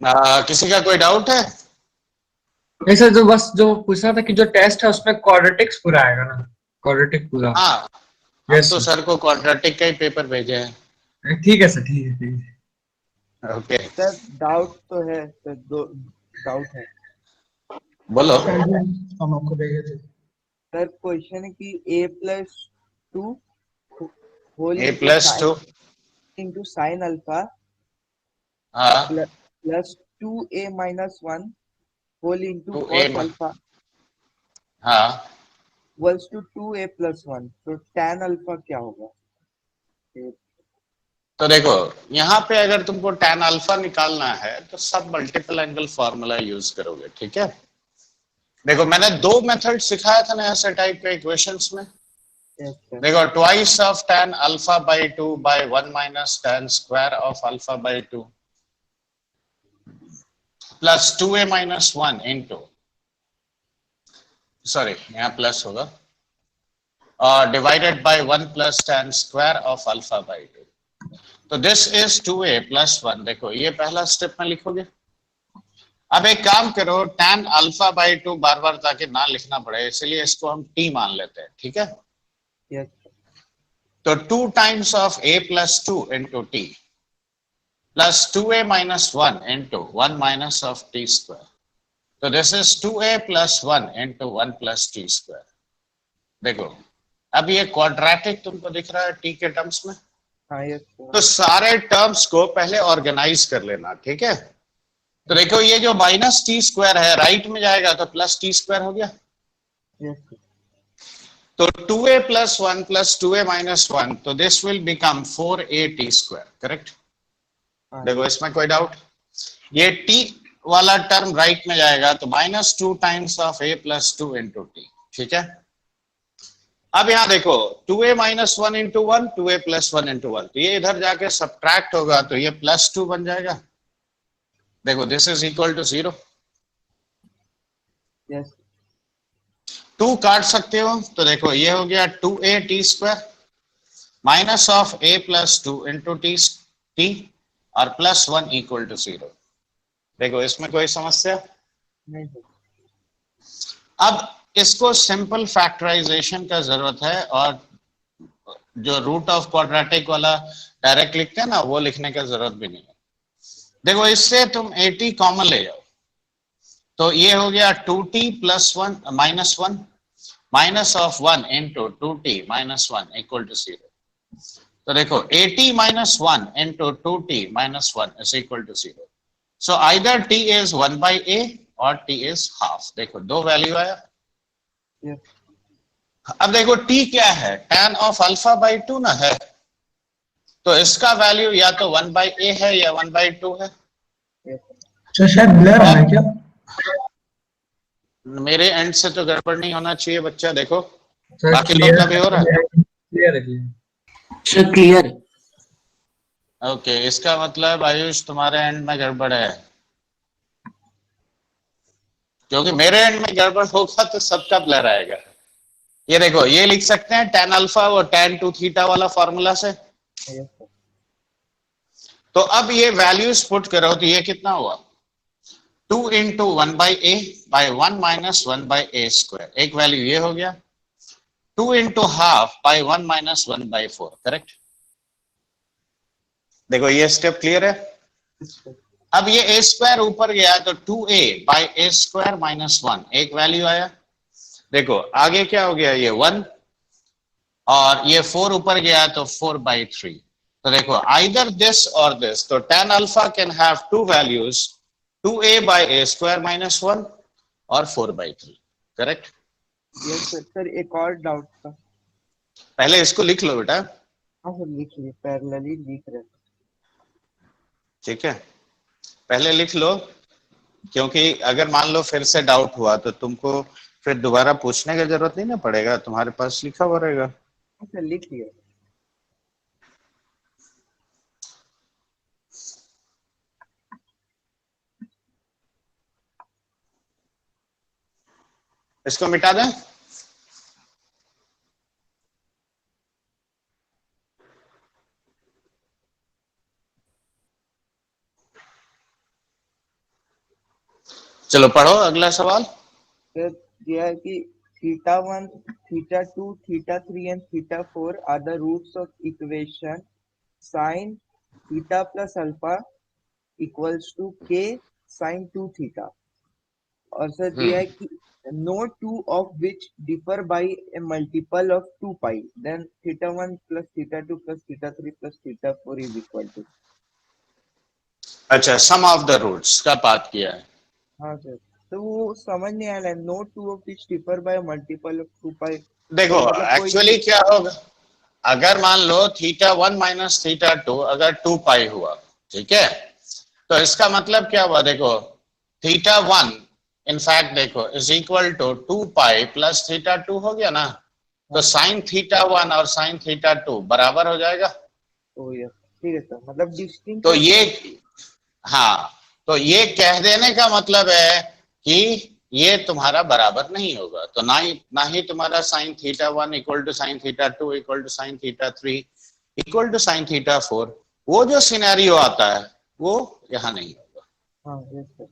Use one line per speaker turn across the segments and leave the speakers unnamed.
किसी का कोई डाउट है?
नहीं सर, जो बस जो पूछना था कि जो टेस्ट है उसमें क्वाड्रेटिक्स पूरा आएगा ना? क्वाड्रेटिक पूरा।
हाँ, हम
यस
तो
सर।
सर को क्वाड्रेटिक का ही पेपर भेजे हैं।
ठीक है सर, ठीक है, ठीक है।
ओके,
सर डाउट तो है सर, दो डाउट है।
बोलो।
हम आपको भेजे थे।
सर क्वेश्चन है कि a+2 whole
a plus two.
Into sine alpha
हाँ,
plus 2a-1 whole into
two a.
Cos alpha
हाँ,
इक्वल्स टू 2a+1, तो tan अल्फा क्या होगा?
तो देखो, यहाँ पे अगर तुमको tan अल्फा निकालना है तो सब मल्टीपल एंगल फॉर्मूला यूज करोगे, ठीक है। देखो, मैंने दो मेथड सिखाया था ना ऐसे टाइप के इक्वेशंस में।
Yes sir.
देखो, twice of tan alpha by 2 by 1 minus tan square of alpha by 2 plus 2a-1 into, sorry यहाँ प्लस होगा, और divided by 1 plus tan square of alpha by 2। तो दिस इज 2a+1। देखो, ये पहला step में लिखोगे। अब एक काम करो, tan अल्फा बाई 2 बार बार ताकि ना लिखना पड़े, इसलिए इसको हम t मान लेते हैं, ठीक है।
यस
तो 2 times of a+2 into t plus 2a-1 into 1 minus of t square. तो this is 2a+1 into 1 plus t square. देखो, अब ये क्वाड्रेटिक तुमको दिख रहा है टी के टर्म्स में।
हाँ यस
तो
सर।
सारे टर्म्स को पहले ऑर्गेनाइज कर लेना, ठीक है। तो देखो, ये जो माइनस टी स्क्वायर है राइट में जाएगा तो प्लस टी स्क्वायर हो गया।
Yes sir.
तो 2a+1 प्लस 2a-1, तो this will become 4a t square, correct.
हाँ
देखो,
यस।
इसमें कोई डाउट? ये t वाला टर्म राइट में जाएगा तो -2 times of a+2 into T, ठीक है। अब यहां देखो, 2a-1 इंटू 1, 2a+1 इंटू 1, तो ये इधर जाके सब्ट्रैक्ट होगा तो ये +2 बन जाएगा। देखो, this is equal to 0।
Yes
2 काट सकते हो तो देखो, ये हो गया 2a t square minus of a+2 into T और +1 इक्वल टू 0। देखो, इसमें कोई समस्या?
नहीं सर।
अब इसको सिंपल फैक्टराइजेशन का जरूरत है, और जो रूट ऑफ क्वाड्रेटिक वाला डायरेक्ट लिखते हैं ना, वो लिखने का जरूरत भी नहीं है। देखो, इससे तुम 80 कॉमन ले जाओ तो ये हो गया 2t+1 -1 minus of 1 into 2t-1 equal to 0। तो देखो, 80-1 into 2t-1 is equal to 0। So either t is 1/a और t इज हाफ। देखो, दो वैल्यू आया।
यस
अब देखो, t क्या है? tan ऑफ अल्फा बाई 2 ना है, तो इसका वैल्यू या तो 1/a है या 1/2 है।
यस
अच्छा, शायद ब्लर आ रहा
और
है क्या?
मेरे एंड से तो गड़बड़ नहीं होना चाहिए बच्चा। देखो,
सर
बाकी लोग
क्लियर
का भी हो रहा है।
क्लियर है, क्लियर।
Sir clear.
ओके, इसका मतलब आयुष तुम्हारे एंड में गड़बड़ है, क्योंकि मेरे एंड में गड़बड़ होगा तो सबका ब्लर आएगा। ये देखो, ये लिख सकते हैं tan अल्फा और tan 2 थीटा वाला फॉर्मूला से।
Yes sir.
तो अब ये वैल्यूज पुट करो तो ये कितना हुआ? 2 into 1/a by 1 minus 1/a square, एक वैल्यू ये हो गया। 2 into half by 1 minus 1/4, correct. देखो, ये स्टेप क्लियर है। अब ये a स्क्वायर ऊपर गया तो 2a by a square minus 1, एक वैल्यू आया। देखो, आगे क्या हो गया? ये 1, और ये 4 ऊपर गया तो 4/3। तो देखो, आइदर दिस और दिस, तो tan alpha can have to values, 2a by a square minus 1 और 4/3, करेक्ट।
Yes sir. सर एक और डाउट था।
पहले इसको लिख लो बेटा,
हाँ सर, लिख लिए, पैरेलली लिख रहे हैं।
ठीक है। पहले लिख लो, क्योंकि अगर मान लो फिर से डाउट हुआ तो तुमको फिर दोबारा पूछने की जरूरत नहीं ना पड़ेगा, तुम्हारे पास लिखा हुआ रहेगा।
हाँ सर, लिख लिए।
इसको मिटा दें। चलो पढ़ो अगला सवाल।
सर दिया है कि θ1, θ2, θ3 and θ4 are the roots of equation sin theta plus alpha equals to k sin 2 theta. और सर दिया है कि no two of which differ by a multiple of 2 pi, then θ1 plus θ2 plus θ3 plus θ4 is equal to.
अच्छा, सम of the roots का बात किया है।
हाँ सर, तो वो समझ नहीं आया, no two of which differ by a multiple of 2 pi.
देखो
तो मतलब कोई
एक्चुअली क्या होगा, अगर मान लो θ1 माइनस θ2 अगर 2 पाई हुआ, ठीक है, तो इसका मतलब क्या हुआ, देखो θ1 इनफैक्ट देखो is equal to 2 pi plus θ2 हो गया ना, तो साइन θ1 और साइन θ2 बराबर हो जाएगा।
ओ यस, ठीक है सर, मतलब डिस्टिंक्ट
तो ये, हाँ, तो ये कह देने का मतलब है कि ये तुम्हारा बराबर नहीं होगा, तो ना ही तुम्हारा sine θ1 equal to sine θ2 equal to sine θ3 equal to sine θ4, वो जो सिनेरियो आता है वो यहाँ नहीं होगा।
हाँ यस सर,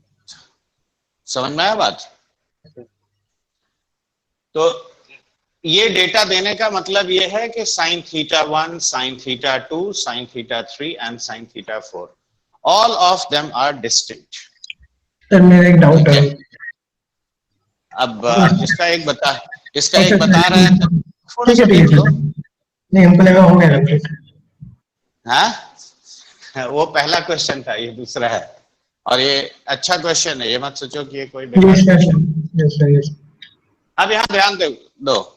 समझ में आया बात? तो ये डेटा देने का मतलब ये है कि sine θ1, sine θ2, sine θ3 and sine θ4 all of them are distinct।
Sir मेरा एक डाउट है।
अब इसका एक बता
अच्छा,
रहा है, थोड़ा
ठीक
सा
है
देख लो।
नहीं, हमको लगा हो गया कंप्लीट।
हाँ, वो पहला क्वेश्चन था, ये दूसरा है, और ये अच्छा क्वेश्चन है, ये मत सोचो कि ये कोई बेकार क्वेश्चन।
यस।
अब यहाँ ध्यान दो,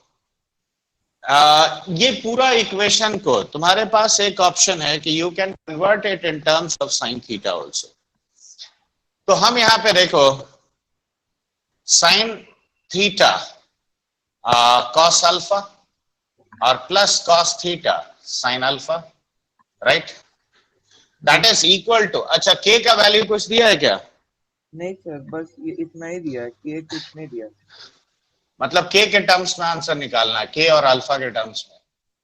ये पूरा इक्वेशन को तुम्हारे पास एक ऑप्शन है कि you can convert it in terms of sine theta also. तो हम यहाँ पे देखो साइन थीटा कॉस अल्फा और plus cos theta sine alpha, right, that is equal to, अच्छा के का वैल्यू कुछ दिया है क्या?
नहीं सर, बस ये इतना ही दिया है, के कुछ नहीं दिया
मतलब के टर्म्स में आंसर निकालना है, के और अल्फा के टर्म्स में।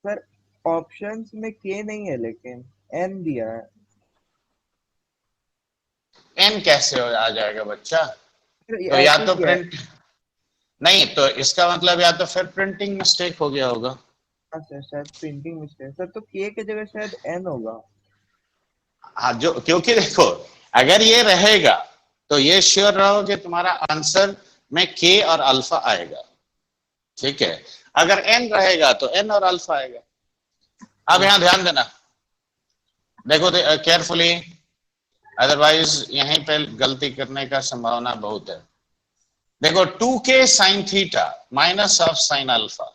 सर। ऑप्शंस में के नहीं है लेकिन एन दिया है।
एन कैसे आ जाएगा बच्चा?
सर,
तो या
ऐसे
तो
दिया है।
प्रिंट नहीं, तो इसका मतलब या तो फिर प्रिंटिंग मिस्टेक हो गया होगा।
हाँ सर, शायद प्रिंटिंग मिस्टेक सर, तो के की जगह शायद एन होगा।
हाँ, जो क्योंकि देखो अगर ये रहेगा तो ये श्योर रहो कि तुम्हारा आंसर में के और अल्फा आएगा, ठीक है, अगर एन रहेगा तो एन और अल्फा आएगा। अब यहां ध्यान देना, देखो केयरफुली, अदरवाइज यहीं पे गलती करने का संभावना बहुत है। देखो 2k sine theta minus of sine alpha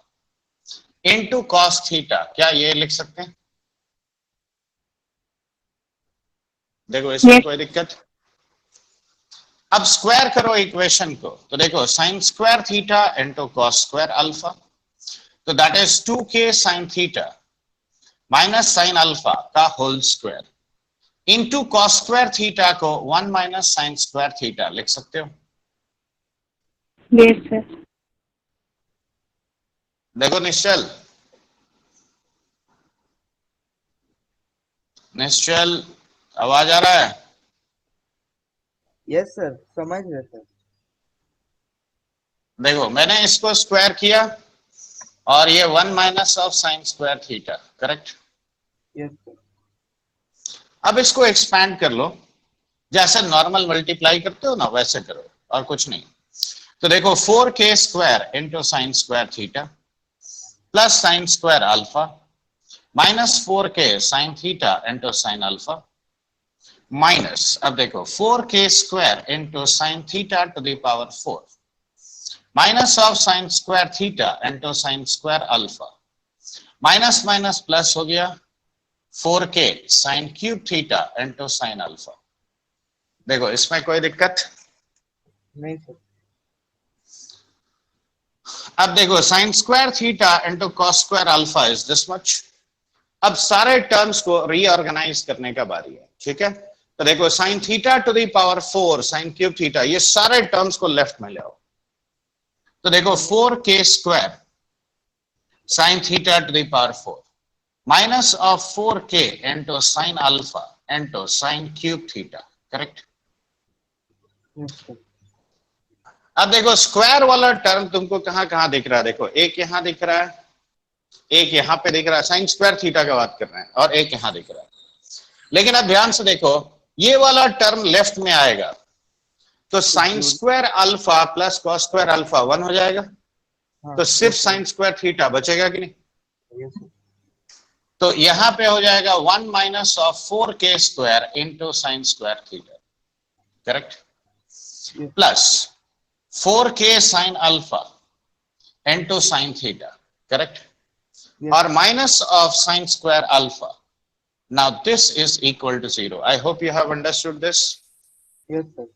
into cos theta, क्या ये लिख सकते हैं? देखो इसमें कोई दिक्कत? अब स्क्वायर करो इक्वेशन को, तो देखो sine square theta into cos square alpha, तो that is 2k sine theta minus sine alpha का whole square into cos square theta को 1 माइनस साइन स्क्वायर थीटा लिख सकते हो।
Yes sir.
देखो निश्चल आवाज आ रहा है?
यस सर, समझ रहे सर।
देखो मैंने इसको स्क्वायर किया और ये 1 minus of sign square theta, correct.
Yes sir,
अब इसको एक्सपैंड कर लो, जैसे नॉर्मल मल्टीप्लाई करते हो ना वैसे करो, और कुछ नहीं। तो देखो 4k square into sine square theta plus sine square alpha minus 4k sine theta into sine alpha minus, अब देखो 4k square into sine theta two the power 4 minus of sign square theta into sine square alpha, minus minus plus हो गया 4k sine cube theta into sine alpha. देखो इसमें कोई दिक्कत?
नहीं sir.
अब देखो sine square theta into cos square alpha is this much. अब सारे टर्म्स को रीऑर्गेनाइज करने का बारी है, ठीक है। तो देखो sine theta two the power 4 sine cube theta, ये सारे टर्म्स को लेफ्ट में ले आओ। तो देखो 4k square sine theta two the power 4 minus of 4k into sine alpha into sine cube theta, correct.
Yes sir.
अब देखो स्क्वायर वाला टर्म तुमको कहां कहां दिख रहा है, देखो एक यहां दिख रहा है, एक यहां पे दिख रहा है, साइन स्क्वायर थीटा का बात कर रहे हैं, और एक यहां दिख रहा है। लेकिन अब ध्यान से देखो ये वाला टर्म लेफ्ट में आएगा तो sine square alpha plus cos square alpha 1 हो जाएगा, तो सिर्फ साइन स्क्वायर थीटा बचेगा कि नहीं।
Yes, sir.
तो यहां पे हो जाएगा 1 minus of 4k square into sine square theta, correct, plus 4k sign alpha into sine theta, correct,
Yes.
और minus of sine square alpha. Now this is equal to 0. I hope you have understood this.
Yes, sir.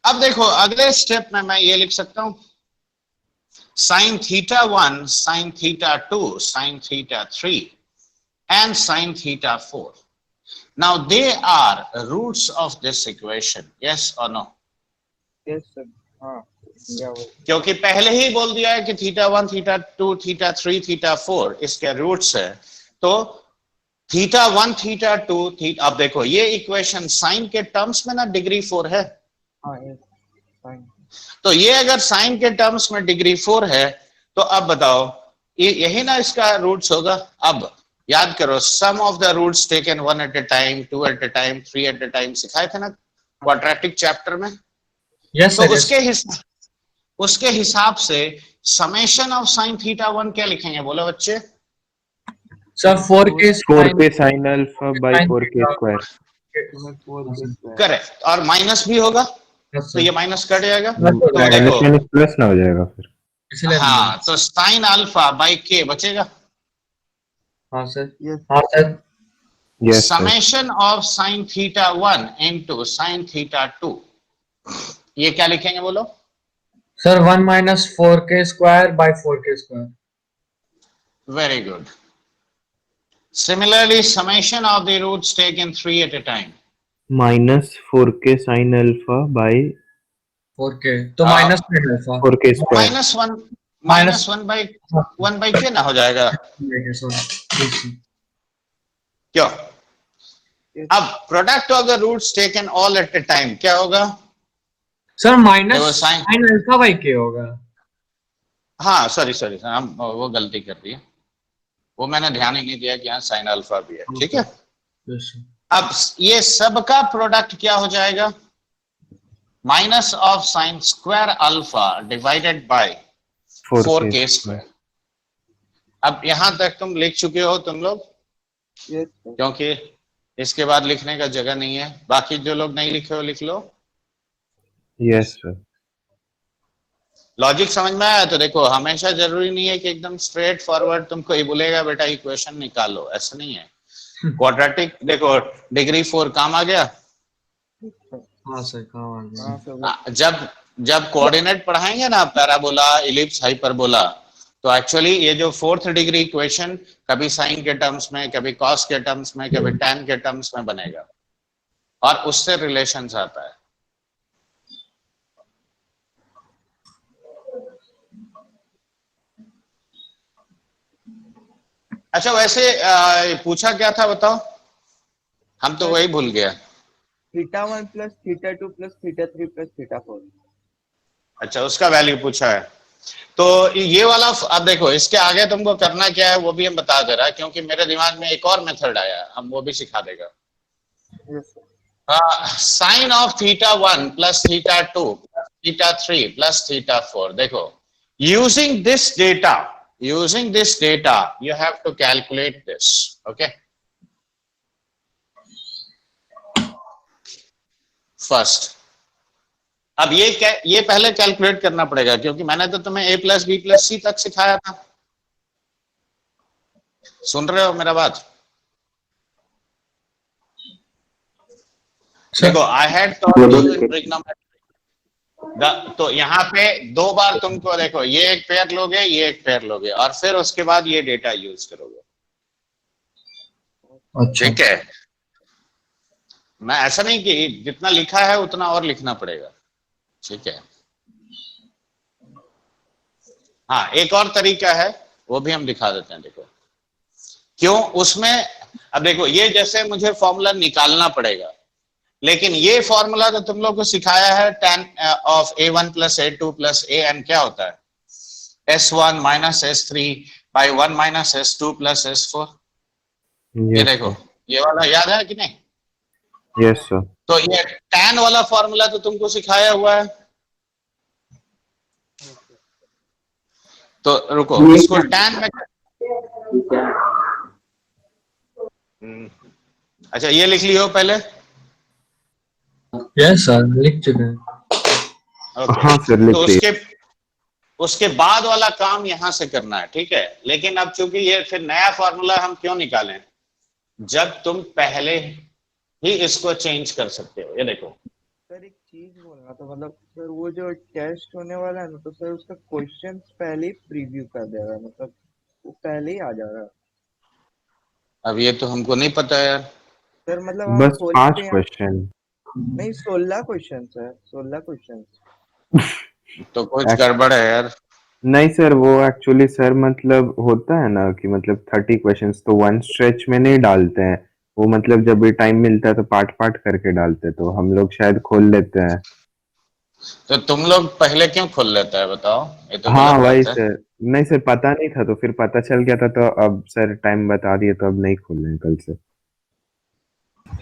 अब देखो अगले step में मैं ये लिख सकता हूं sin theta 1, sin theta 2, sin theta 3 and sin theta 4. Now they are roots of this equation. Yes or no?
Yes, sir. हाँ, yeah, वो.
क्योंकि पहले ही बोल दिया है कि थीटा 1, थीटा 2, थीटा 3, थीटा 4 इसके रूट्स है, तो थीटा 1, थीटा 2, थीटा, अब देखो ये इक्वेशन साइन के टर्म्स में ना डिग्री 4 है,
हाँ, yes, fine.
तो ये अगर साइन के टर्म्स में डिग्री 4 है तो अब बताओ ये यही ना इसका रूट्स होगा। अब याद करो sum of the roots taken 1 at a time, 2 at a time, 3 at a time सिखाए थे ना क्वाड्रेटिक चैप्टर में।
यस
तो
सर,
उसके हिसाब से समेशन ऑफ साइन थीटा 1 क्या लिखेंगे बोलो बच्चे?
Sir 4k
4k sin alpha by 4k square.
तुम्हें 4k square.
करेक्ट, और माइनस भी होगा तो ये माइनस कट जाएगा, तो
माइनस
देखो
माइनस प्लस ना हो जाएगा फिर।
इसलिए
हाँ, तो साइन अल्फा बाई के बचेगा,
हाँ सर,
Yes.
हाँ sir,
Yes, sir.
Summation of sine theta 1 into sine theta 2, ये क्या लिखेंगे बोलो?
Sir 1 minus 4k square by 4k square.
Very good. Similarly, summation of the roots taken 3 at a time.
Minus 4k sin alpha by
4k तो
हाँ।
Minus में alpha
4k square.
Minus one by k ना हो जाएगा क्यों? अब product of the roots taken all at a time क्या होगा?
सर
देखो,
minus
sin-
sine alpha by k होगा।
हाँ सॉरी हम वो गलती कर दी है, वो मैंने ध्यान ही नहीं दिया कि यहाँ साइन अल्फा भी है, ठीक है।
Yes, sir.
अब ये सब का प्रोडक्ट क्या हो जाएगा? Minus of sine square alpha divided by 4k square. अब यहां तक तुम लिख चुके हो तुम लोग,
Yes, sir.
क्योंकि इसके बाद लिखने का जगह नहीं है, बाकी जो लोग नहीं लिखे हो लिख लो।
Yes, sir.
लॉजिक समझ में आया? तो देखो हमेशा जरूरी नहीं है कि एकदम स्ट्रेट फॉरवर्ड तुमको ही बोलेगा बेटा इक्वेशन निकालो, ऐसा नहीं है। क्वाड्रेटिक देखो डिग्री 4 काम आ गया।
हाँ सर, काम आ गया।
हाँ, sir.
जब कोऑर्डिनेट पढ़ाएंगे ना, पैराबोला, इलिप्स, हाइपरबोला, तो एक्चुअली ये जो 4th डिग्री इक्वेशन कभी साइन के टर्म्स में, कभी कॉस के टर्म्स में, कभी टैन के टर्म्स में बनेगा और उससे रिलेशंस आता है। अच्छा वैसे पूछा क्या था बताओ, हम तो वही भूल गया।
Theta 1 plus theta 2 plus theta 3 plus theta 4.
अच्छा उसका वैल्यू पूछा है, तो ये वाला अब देखो इसके आगे तुमको करना क्या है वो भी हम बता दे रहा है, क्योंकि मेरे दिमाग में एक और मेथड आया, हम वो भी सिखा देगा।
Yes, sir.
Sine of theta 1 plus theta 2 plus theta 3 plus theta 4, देखो using this data you have to calculate this, okay? First अब ये पहले कैलकुलेट करना पड़ेगा, क्योंकि मैंने तो तुम्हें a प्लस बी प्लस सी तक सिखाया था। सुन रहे हो मेरा बात? देखो I had taught you in trigonometry, तो यहाँ पे 2 बार तुमको देखो ये एक पेयर लोगे, ये एक पेयर लोगे, और फिर उसके बाद ये डेटा यूज करोगे।
अच्छा,
ठीक है, मैं ऐसा नहीं कि जितना लिखा है उतना और लिखना पड़ेगा, ठीक है। हाँ एक और तरीका है वो भी हम दिखा देते हैं, देखो क्यों उसमें। अब देखो ये जैसे मुझे फॉर्मूला निकालना पड़ेगा, लेकिन ये फॉर्मूला तो तुम लोग को सिखाया है tan of a1 plus a2 plus an क्या होता है s1 minus s3 by 1 minus s2 plus s4। ये
Yes,
देखो,
sir.
ये वाला याद है कि नहीं?
Yes, sir.
तो ये tan वाला फॉर्मूला तो तुमको सिखाया हुआ है। तो रुको, इसको tan में अच्छा ये लिख लियो पहले।
यस सर, लिख चुके हैं।
ओके,
हाँ सर, लिख
तो
लिया।
उसके बाद वाला काम यहां से करना है, ठीक है। लेकिन अब चूंकि ये फिर नया फॉर्मूला हम क्यों निकालें जब तुम पहले ही इसको चेंज कर सकते हो। ये देखो,
सर एक चीज बोलना तो मतलब सर वो जो टेस्ट होने वाला है ना तो सर उसका क्वेश्चन पहले ही प्रीव्यू कर दे रहा है, मतलब वो पहले ही आ जा रहा है।
अब ये तो हमको नहीं पता यार।
सर मतलब हम
बस
खोलते
5
हैं,
क्वेश्चन।
नहीं 16 क्वेश्चन सर, 16 क्वेश्चन।
तो कुछ गड़बड़ है यार।
नहीं सर, वो एक्चुअली सर मतलब होता है ना कि मतलब 30 क्वेश्चंस तो वन स्ट्रेच में नहीं डालते हैं। वो मतलब जब भी टाइम मिलता है तो पार्ट पार्ट करके डालते हैं, तो हम लोग शायद खोल लेते हैं।
तो तुम लोग पहले क्यों खोल लेता है बताओ, ये तो
हाँ
गलत
वही
बात है।
सर। नहीं सर, पता नहीं था तो फिर पता चल गया था, तो अब सर टाइम बता दिए तो अब नहीं खोल रहे हैं कल से।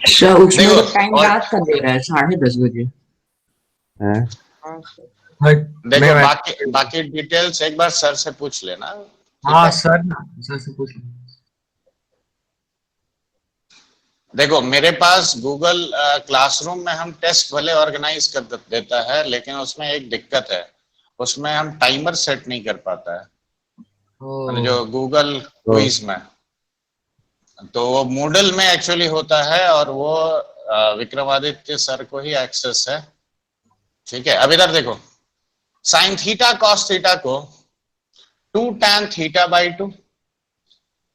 सर उसमें
देखो,
तो टाइम
और
याद कर दे रहा है 10:30 बजे।
हैं?
हाँ सर।
देखो
मैं
बाकी बाकी डिटेल्स एक बार सर से पूछ लेना, ठीक
हाँ
है।
सर ना, सर से पूछ लें।
देखो मेरे पास गूगल क्लासरूम में हम टेस्ट भले ऑर्गेनाइज कर देता है, लेकिन उसमें एक दिक्कत है, उसमें हम टाइमर सेट नहीं कर पाता है, मतलब जो गूगल क्विज में। तो वो मूडल में एक्चुअली होता है और वो विक्रमादित्य सर को ही एक्सेस है, ठीक है। अब इधर देखो, साइन थीटा कॉस थीटा को 2 tan theta by 2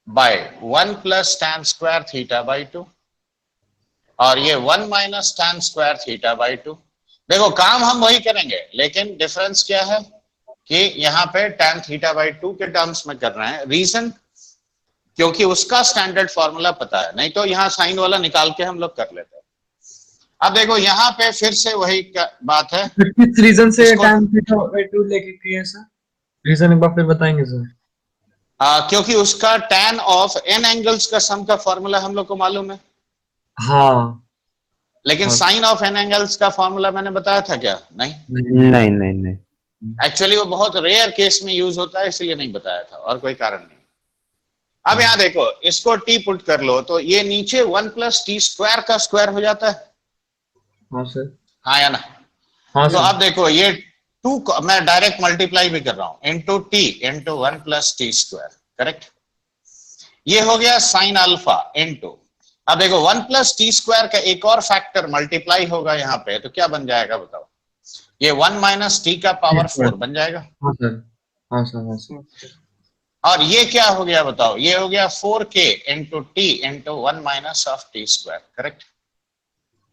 by 1 plus tan square theta by 2 और ये 1 minus tan square theta by 2। देखो काम हम वही करेंगे, लेकिन डिफरेंस क्या है कि यहाँ पे tan थीटा बाई 2 के टर्म्स में कर रहे हैं। रीजन, क्योंकि उसका स्टैंडर्ड फॉर्मूला पता है, नहीं तो यहाँ साइन वाला निकाल के हम लोग कर लेते हैं। अब देखो यहाँ पे फिर से वही बात है,
किस रीजन से
इसको
टाइम थीटा बाई 2 लेके किए सर? रीजन एक बार फिर बताएंगे सर।
क्योंकि उसका tan ऑफ n एंगल्स का सम का फॉर्मूला हम लोग को मालूम है,
हाँ
लेकिन
हाँ।
साइन ऑफ n एंगल्स का फॉर्मूला मैंने बताया था क्या? नहीं,
नहीं नहीं नहीं।
एक्चुअली वो बहुत रेयर केस में यूज होता है, इसलिए नहीं बताया था, और कोई कारण नहीं। अब यहाँ देखो, इसको t पुट कर लो तो ये नीचे 1 प्लस टी स्क्वायर का स्क्वायर हो जाता है,
हाँ सर।
हाँ या ना?
हाँ
तो
सर।
अब देखो ये 2 मैं डायरेक्ट मल्टीप्लाई भी कर रहा हूं, into T into 1 plus t square, correct. ये हो गया साइन अल्फा इंटू, अब देखो 1 प्लस टी स्क्वायर का एक और फैक्टर मल्टीप्लाई होगा यहाँ पे, तो क्या बन जाएगा बताओ? ये 1 माइनस टी का पावर 4 बन जाएगा।
हाँ सर। हाँ सर। हाँ सर।
और ये क्या हो गया बताओ? ये हो गया 4k into T into 1 minus of t square, correct.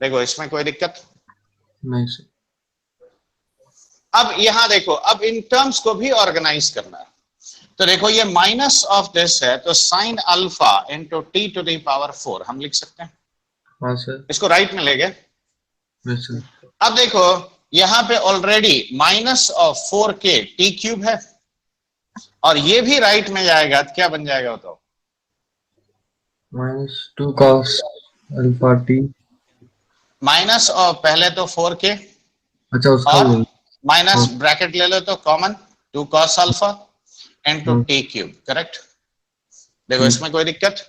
देखो इसमें कोई दिक्कत
नहीं सर।
अब यहां देखो, अब इन टर्म्स को भी ऑर्गेनाइज करना है, तो देखो ये माइनस ऑफ दिस है, तो sine alpha into t to the power 4 हम लिख सकते हैं,
हाँ सर।
इसको राइट में ले गए।
Yes sir.
अब देखो यहां पे already minus of 4k T cube है, और ये भी राइट में जाएगा तो क्या बन जाएगा बताओ?
-2 cos alpha T.
Minus of पहले तो 4k
अच्छा उसका
और
बोल।
माइनस ब्रैकेट ले लो तो common 2 cos alpha into T cube, correct. देखो इसमें कोई दिक्कत?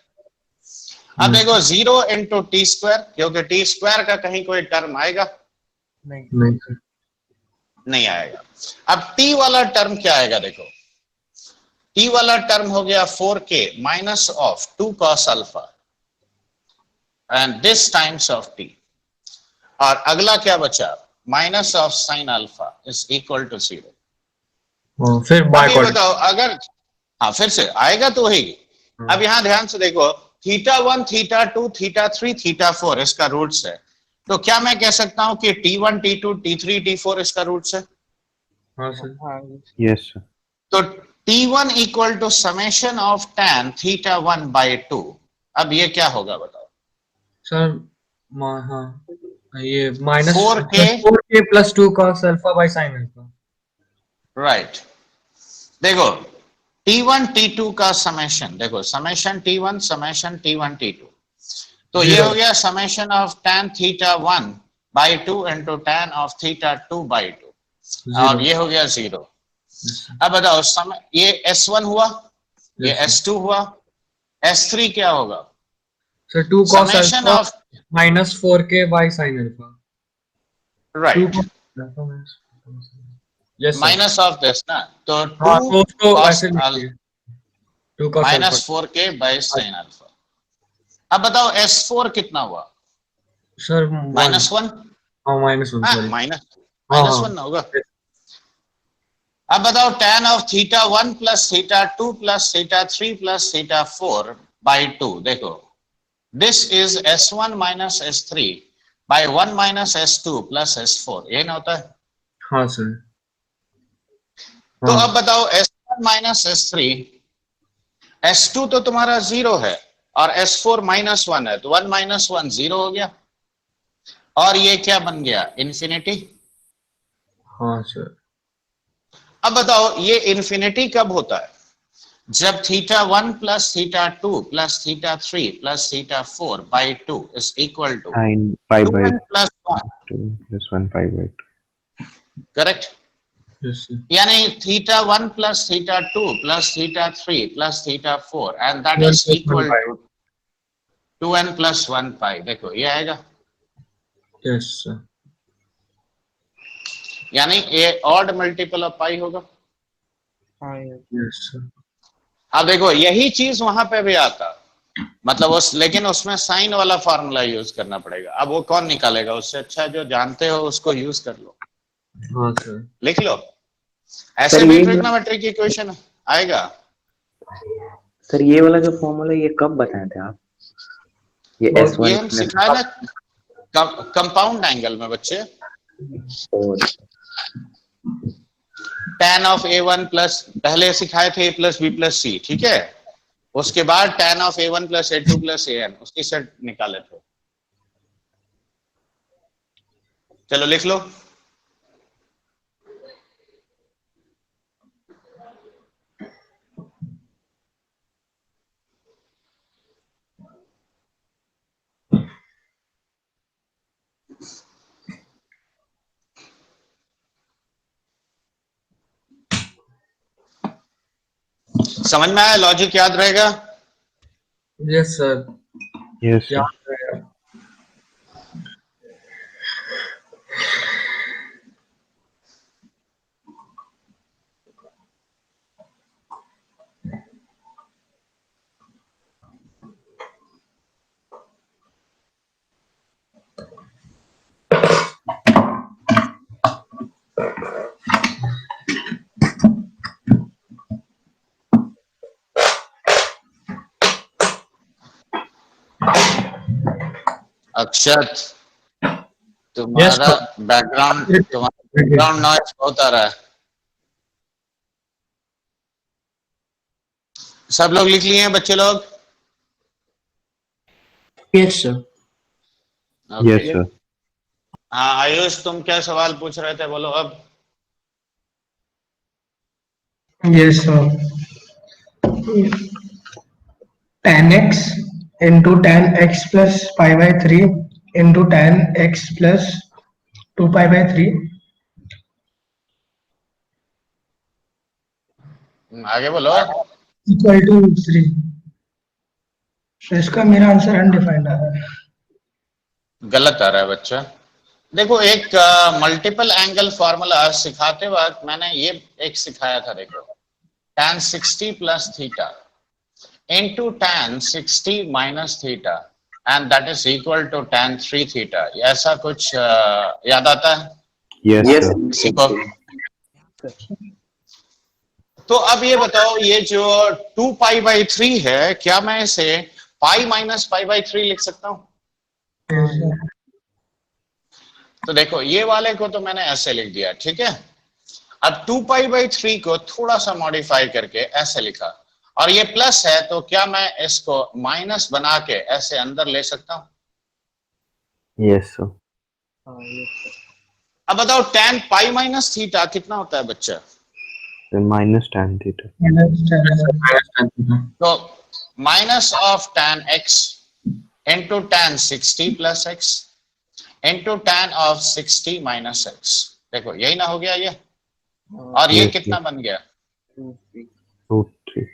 अब देखो 0 इंटू टी स्क्वायर, क्योंकि टी स्क्वायर का कहीं कोई टर्म आएगा?
नहीं सर।
नहीं आएगा। अब टी वाला टर्म क्या आएगा? देखो टी वाला टर्म हो गया 4k minus of 2 cos alpha and this times of t, और अगला क्या बचा? Minus of sine alpha is equal to 0।
फिर
अब
बाय
ये बताओ, अगर हाँ फिर से आएगा तो वही। अब यहां ध्यान से देखो, थीटा 1 थीटा 2 थीटा 3 थीटा 4 इसका रूट्स है, तो क्या मैं कह सकता हूं कि t1 t2 t3 t4 इसका रूट्स है?
हाँ सर।
हाँ
यस सर।
तो t1 इक्वल टू summation of tan theta 1 by 2। अब ये क्या होगा बताओ?
सर हाँ ये minus
4k
4k plus 2 cos alpha by sine alpha.
Right. देखो T1 T2 का समेशन, देखो summation T1 summation T1 T2, तो ये हो गया summation of tan theta 1 by 2 into tan of theta 2 by 2, और ये हो गया 0। अब बताओ समय ये S1 हुआ, ये S2 हुआ, S3 क्या होगा?
Sir 2 cos
summation
alpha
of
minus 4k by sine alpha.
Right,
yes sir.
Minus of this ना, तो
हाँ
2
तो उसको
cos
ऐसे लिखिए 2 cos alpha.
Minus 4k by sine alpha. अब बताओ S4 कितना हुआ?
सर
-1।
हाँ -1
हाँ
सॉरी।
-1 ना होगा। अब बताओ tan of theta 1 plus theta 2 plus theta 3 plus theta 4 by 2, देखो this is S1 minus S3 by 1 minus S2 plus S4, ये ना होता है?
हाँ सर।
तो अब बताओ S1 माइनस S3, S2 तो तुम्हारा 0 है और S4 -1 है, तो 1 माइनस 1 0 हो गया, और ये क्या बन गया? इन्फिनिटी।
हाँ सर।
अब बताओ ये इन्फिनिटी कब होता है? जब theta 1 plus theta 2 plus theta 3 plus theta 4 by 2 is equal to
sin pi by
2n plus 1,
2 plus 1 pi by 2.
Correct?
Yes sir.
यानी theta 1 plus theta 2 plus theta 3 plus theta 4 and that is equal to 2n plus 1 pi. देखो ये आएगा,
yes sir.
यानी ये odd multiple of पाई होगा।
हाँ yes.
Yes sir.
अब देखो यही चीज वहां पे भी आता, मतलब उस, लेकिन उसमें साइन वाला फॉर्मूला यूज करना पड़ेगा। अब वो कौन निकालेगा? उससे अच्छा जो जानते हो उसको यूज कर लो,
हाँ सर।
लिख लो। ऐसे
सर
भी
ये
ट्रिग्नोमेट्री की इक्वेशन आएगा।
सर ये वाला जो फॉर्मूला ये कब बताए थे आप? ये
बहुत
S1
ये हम सिखाए ना कंपाउंड एंगल में बच्चे,
और
tan ऑफ A1 प्लस, पहले सिखाए थे A plus B plus C, ठीक है? उसके बाद tan of A1 plus A2 plus AN, उसकी सेट निकाले थे। चलो लिख लो। समझ में आया? लॉजिक याद रहेगा?
Yes sir.
Yes, sir.
याद रहेगा।
अक्षत, तुम्हारा बैकग्राउंड नॉइज बहुत आ रहा है। सब लोग लिख लिए हैं बच्चे लोग?
Yes sir.
Yes, sir.
हाँ आयुष, तुम क्या सवाल पूछ रहे थे, बोलो अब।
Yes, sir. Tan x into tan x plus pi by 3 into tan x plus 2 pi by 3.
आगे बोलो।
Equal to 3. So इसका मेरा आंसर अनडिफाइंड आ रहा है।
गलत आ रहा है बच्चा। देखो एक मल्टीपल एंगल फॉर्मूला सिखाते वक्त मैंने ये एक सिखाया था, देखो tan 60 plus theta into tan 60 minus theta and that is equal to tan 3 theta. ऐसा कुछ याद आता है?
Yes,
Yes,
sir.
सीखो। तो अब ये बताओ, ये जो 2 पाई बाई 3 है, क्या मैं इसे पाई माइनस पाई बाई 3 लिख सकता हूँ?
Yes, sir.
तो देखो ये वाले को तो मैंने ऐसे लिख दिया, ठीक है? अब 2 पाई बाई 3 को थोड़ा सा मॉडिफाई करके ऐसे लिखा, और ये प्लस है, तो क्या मैं इसको माइनस बना के ऐसे अंदर ले सकता हूँ?
Yes, sir.
हाँ yes sir.
अब बताओ tan पाई माइनस थीटा कितना होता है बच्चा?
Minus tan theta.
तो minus of tan x into tan 60 plus x into tan of 60 minus x। देखो यही ना हो गया ये, और ये
Yes,
कितना
yes.
बन गया?
2 3
√3।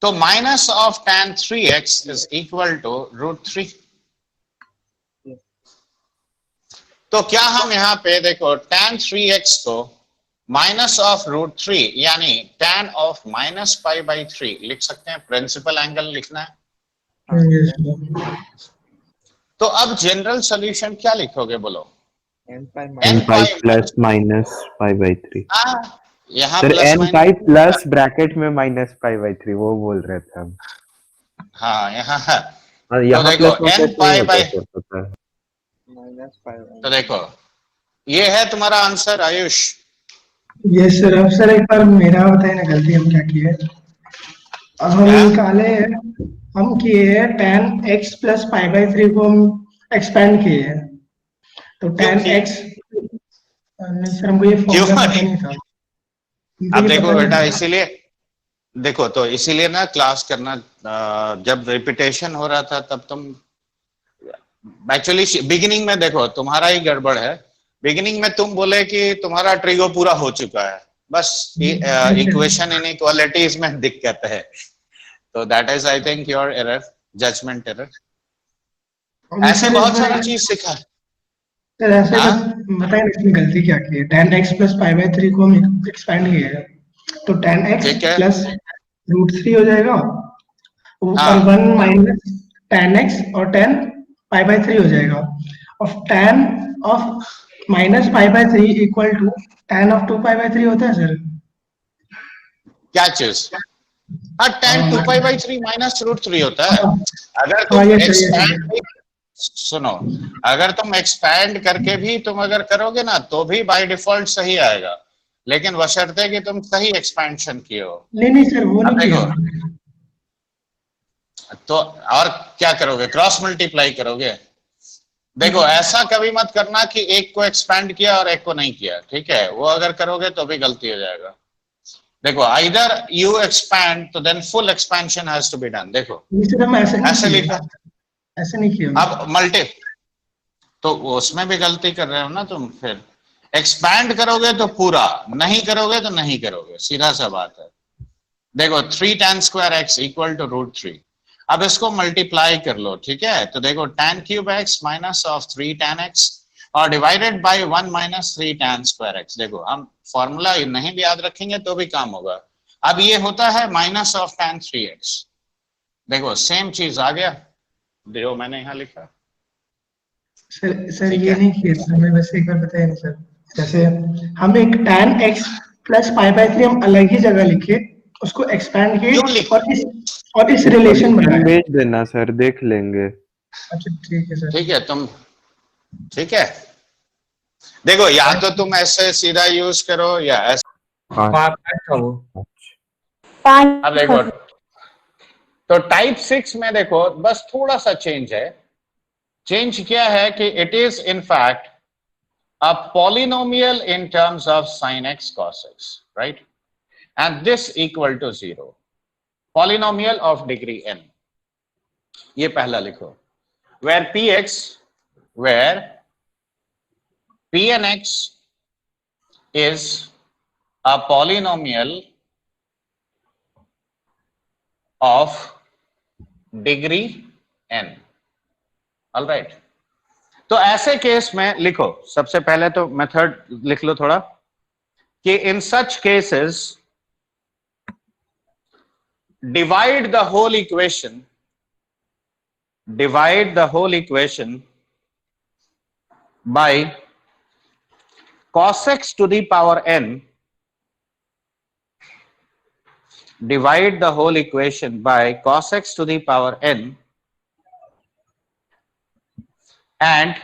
तो minus of tan 3x is equal to √3। तो क्या हम यहाँ पे देखो tan 3x को माइनस ऑफ √3 यानी tan ऑफ माइनस पाई बाई 3 लिख सकते हैं, प्रिंसिपल एंगल लिखना है। तो अब जनरल सॉल्यूशन क्या लिखोगे बोलो?
n pi
n
minus
pi plus minus pi by 3।
यहाँ
sir
plus
n pi plus bracket में माइनस पाई बाई 3 वो बोल रहे थे हम।
हाँ यहाँ
और
तो
यहाँ
देखो
प्लस होता
n
है तो
पाई
होता
बाई,
है, सर पता है।
minus 5
तो देखो ये है तुम्हारा आंसर आयुष।
ये सर अब सर एक बार मेरा बताए ना गलती हम क्या किए। अब हम
क्या?
निकाले हम किए tan x plus pi by 3 को हम एक्सपेंड किए हैं तो
क्यों
tan
किए?
x नहीं सर हमको ये
क्यों?
फॉर्मूला पता नहीं था, हमको
अब
ये
देखो
पता नहीं
बेटा
था।
इसीलिए देखो, तो इसीलिए ना क्लास करना, जब रिपीटेशन हो रहा था तब तुम एक्चुअली बिगिनिंग में देखो तुम्हारा ही गड़बड़ है। बिगिनिंग में तुम बोले कि तुम्हारा ट्रिगो पूरा हो चुका है, बस इक्वेशन इनइक्वालिटीज में दिक्कत है। तो that is I think your error, judgement error. ऐसे बहुत सारा चीज सीखा है।
सर ऐसे
हाँ?
बताए ना इसमें गलती क्या की है। tan x plus pi by 3 को हम एक्सपेंड किए हैं तो tan x
ठीक है।
प्लस √3 हो जाएगा और
हाँ
1 माइनस tan x और tan पाई बाई 3 हो जाएगा और tan ऑफ minus pi by 3 equal to tan ऑफ 2 पाई बाई 3 होता है सर।
क्या चीज? हाँ tan 2 पाई बाई 3 माइनस √3 होता है। अगर
हाँ
तुम
ये सही है
एक्सपैंड, सुनो, अगर तुम एक्सपैंड करके भी तुम अगर करोगे ना तो भी बाय डिफॉल्ट सही आएगा, लेकिन बशर्ते कि तुम सही एक्सपेंशन किए हो।
नहीं नहीं सर वो
अब
नहीं किया।
देखो, तो और क्या करोगे? क्रॉस मल्टीप्लाई करोगे। देखो ऐसा कभी मत करना कि एक को एक्सपैंड किया और एक को नहीं किया, ठीक है? वो अगर करोगे तो भी गलती हो जाएगा। देखो आइदर यू एक्सपैंड तो then full expansion has to be done. देखो
नहीं सर हम ऐसे
ऐसे
नहीं
लिखा,
किया, ऐसे नहीं किया।
अब मल्टी, तो उसमें भी गलती कर रहे हो ना तुम। फिर एक्सपैंड करोगे तो पूरा, नहीं करोगे तो नहीं करोगे, सीधा सा बात है। देखो 3 tan square x equal to √3। अब इसको मल्टीप्लाई कर लो, ठीक है? तो देखो tan cube x minus of 3 tan x और divided by 1 minus 3 tan square x। देखो हम फॉर्मूला नहीं भी याद रखेंगे तो भी काम होगा। अब ये होता है माइनस ऑफ tan 3x। देखो सेम चीज आ गया, देखो मैंने यहाँ लिखा।
सर
ठीक
ये
है,
नहीं किया था, हमें वैसे एक बार बताया नहीं सर। जैसे हम एक tan x plus pi by 3 हम अलग ही जगह लिखे, उसको एक्सपैंड किए
क्यों लिख,
और इस रिलेशन
सॉल्यूशन
बनाया।
भेज देना सर, देख लेंगे।
अच्छा ठीक है सर।
ठीक है तुम, ठीक है? देखो या तो तुम ऐसे सीधा यूज करो या ऐसे।
पाँच।
था वो।
अब देखो तो टाइप 6 में देखो बस थोड़ा सा चेंज है। चेंज क्या है कि it is in fact a polynomial in terms of sin x cos x, right? And this equal to 0, polynomial of degree n। ये पहला लिखो, where px, where pnx is a polynomial of degree n, all right? तो ऐसे case में लिखो, सबसे पहले तो मेथड लिख लो थोड़ा, कि in such cases divide the whole equation by cos x to the power n, divide the whole equation by cos x to the power n and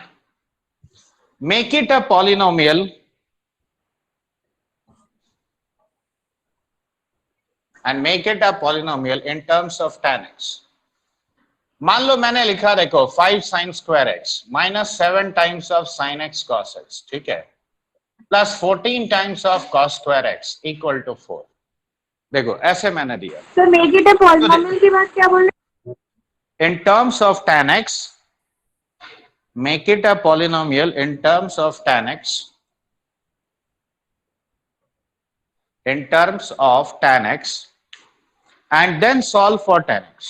make it a polynomial in terms of tan x. मान लो मैंने लिखा देखो 5 sin square x minus 7 times of sin x cos x, ठीक है, plus 14 times of cos square x equal to 4। देखो ऐसे मैंने दिया।
Sir make it a polynomial की बात क्या बोल रहे
In terms of tan x, make it a polynomial in terms of tan x, in terms of tan x, and then solve for tan x।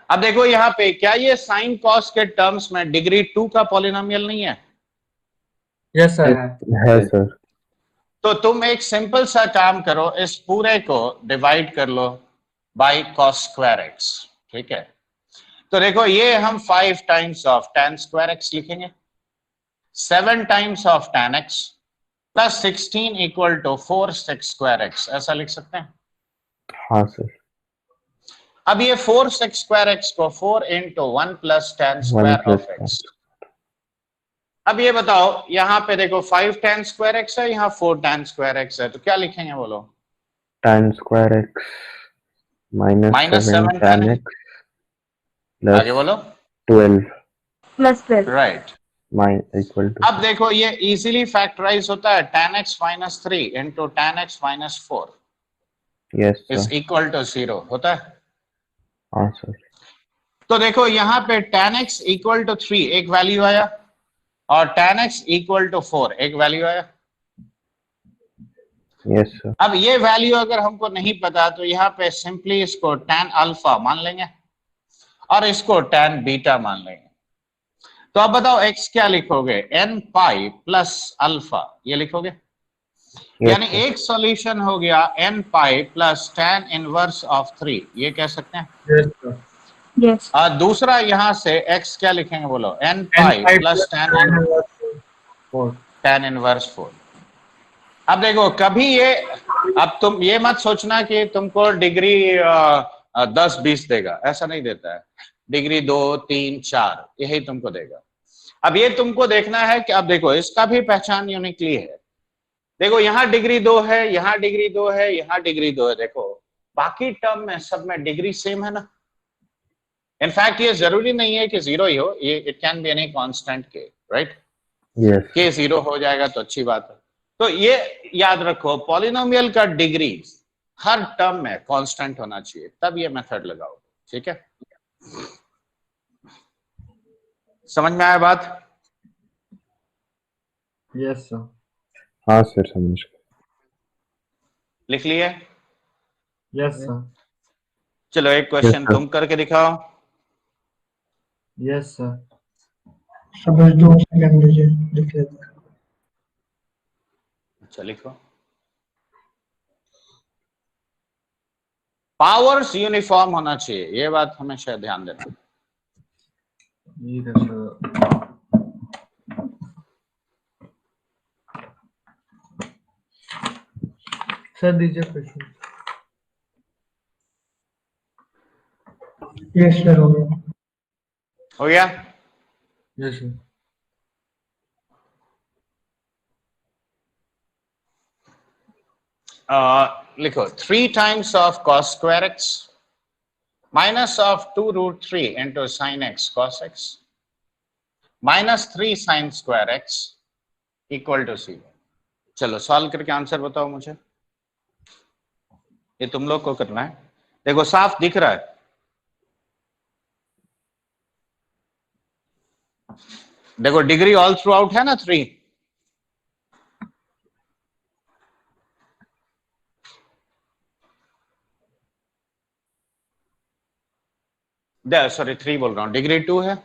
अब देखो यहाँ पे क्या ये साइन कॉस के टर्म्स में डिग्री 2 का पॉलिनोमियल नहीं है?
यस सर
है सर।
तो तुम एक सिंपल सा काम करो, इस पूरे को डिवाइड कर लो बाय cos स्क्वायर x, ठीक है। तो देखो ये हम 5 times of tan square x लिखेंगे, 7 times of tan x plus 16 equal to 4 sec square x, ऐसा लिख सकते हैं।
हाँ सर।
अब ये 4 sec स्क्वायर x को 4 into 1 plus tan square of x। अब ये बताओ यहाँ पे देखो 5 tan स्क्वायर x है, यहाँ 4 tan स्क्वायर x है, तो क्या लिखेंगे बोलो?
tan square x minus 7 tan x
आगे बोलो
12
प्लस 12
राइट।
Equal to.
अब देखो ये इजीली फैक्टराइज होता है, tan x minus 3 into tan x minus 4
yes
is
sir.
equal to 0 होता है।
हाँ सर।
तो देखो यहाँ पे tan x equal to 3 एक वैल्यू आया और tan x equal to 4 एक वैल्यू आया।
Yes sir.
अब ये वैल्यू अगर हमको नहीं पता तो यहाँ पे सिंपली इसको tan अल्फा मान लेंगे और इसको tan बीटा मान लेंगे। तो अब बताओ x क्या लिखोगे? n पाई प्लस अल्फा ये लिखोगे, यानी एक सॉल्यूशन हो गया n pi plus tan inverse of 3, ये कह सकते हैं।
यस सर
यस
और दूसरा यहाँ से x क्या लिखेंगे बोलो? n pi plus tan inverse 4। अब देखो कभी ये, अब तुम ये मत सोचना कि तुमको डिग्री 10-20 देगा, ऐसा नहीं देता है। डिग्री 2, 3, 4 यही तुमको देगा। अब ये तुमको देखना है कि अब देखो इसका भी पहचान यूनिकली है। देखो यहाँ डिग्री 2 है, यहाँ डिग्री 2 है, यहाँ डिग्री 2 है। देखो बाकी टर्म में सब में डिग्री सेम है ना। इनफैक्ट ये जरूरी नहीं है कि 0 ही हो, ये it can be any constant के, राइट?
यस।
के 0 हो जाएगा तो अच्छी बात है। तो ये याद रखो पॉलिनोमियल का डिग्री हर टर्म में कांस्टेंट होना चाहिए, तब ये मेथड लगाओ, ठीक है? समझ में आया बात?
Yes sir.
हाँ सर समझ गए।
लिख लिए?
Yes sir.
चलो एक क्वेश्चन
sir.
तुम करके दिखाओ।
Yes sir.
सब 2 सेकंड लीजिए, लिख लेते हैं।
अच्छा लिखो। पावर्स यूनिफॉर्म होना चाहिए, ये बात हमेशा ध्यान देना।
ठीक है सर। सर दीजिए क्वेश्चन।
यस सर हो गया।
हो गया?
Yes sir.
लिखो 3 times of cos square x minus of 2 root 3 into sin x cos x minus 3 sin square x equal to 0। चलो सॉल्व करके आंसर बताओ मुझे। ये तुम लोग को करना है। देखो साफ दिख रहा है। देखो डिग्री ऑल थ्रू आउट है ना 3। सॉरी 3 बोल रहा हूं, डिग्री 2 है।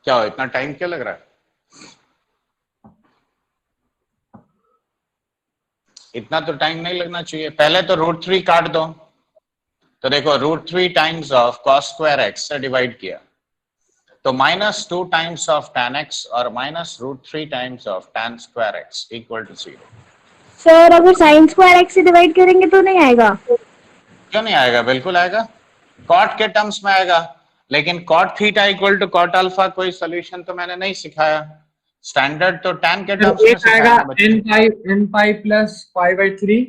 क्या हो, इतना टाइम क्या लग रहा है? इतना तो टाइम नहीं लगना चाहिए। पहले तो √3 काट दो। तो देखो √3 times of cos square x से डिवाइड किया तो -2 टाइम्स ऑफ tan x और -√3 times of tan square x equal to 0।
Sir अगर साइन स्क्वायर x से डिवाइड करेंगे तो नहीं आएगा?
क्यों नहीं आएगा? बिल्कुल आएगा। कॉट के टर्म्स में आएगा, लेकिन cot theta equal to cot alpha कोई सोल्यूशन तो मैंने नहीं सिखाया, स्टैंडर्ड तो tan के टर्म्स में
एक आएगा
सिखाया ना बच्चे।
n pi plus pi by 3,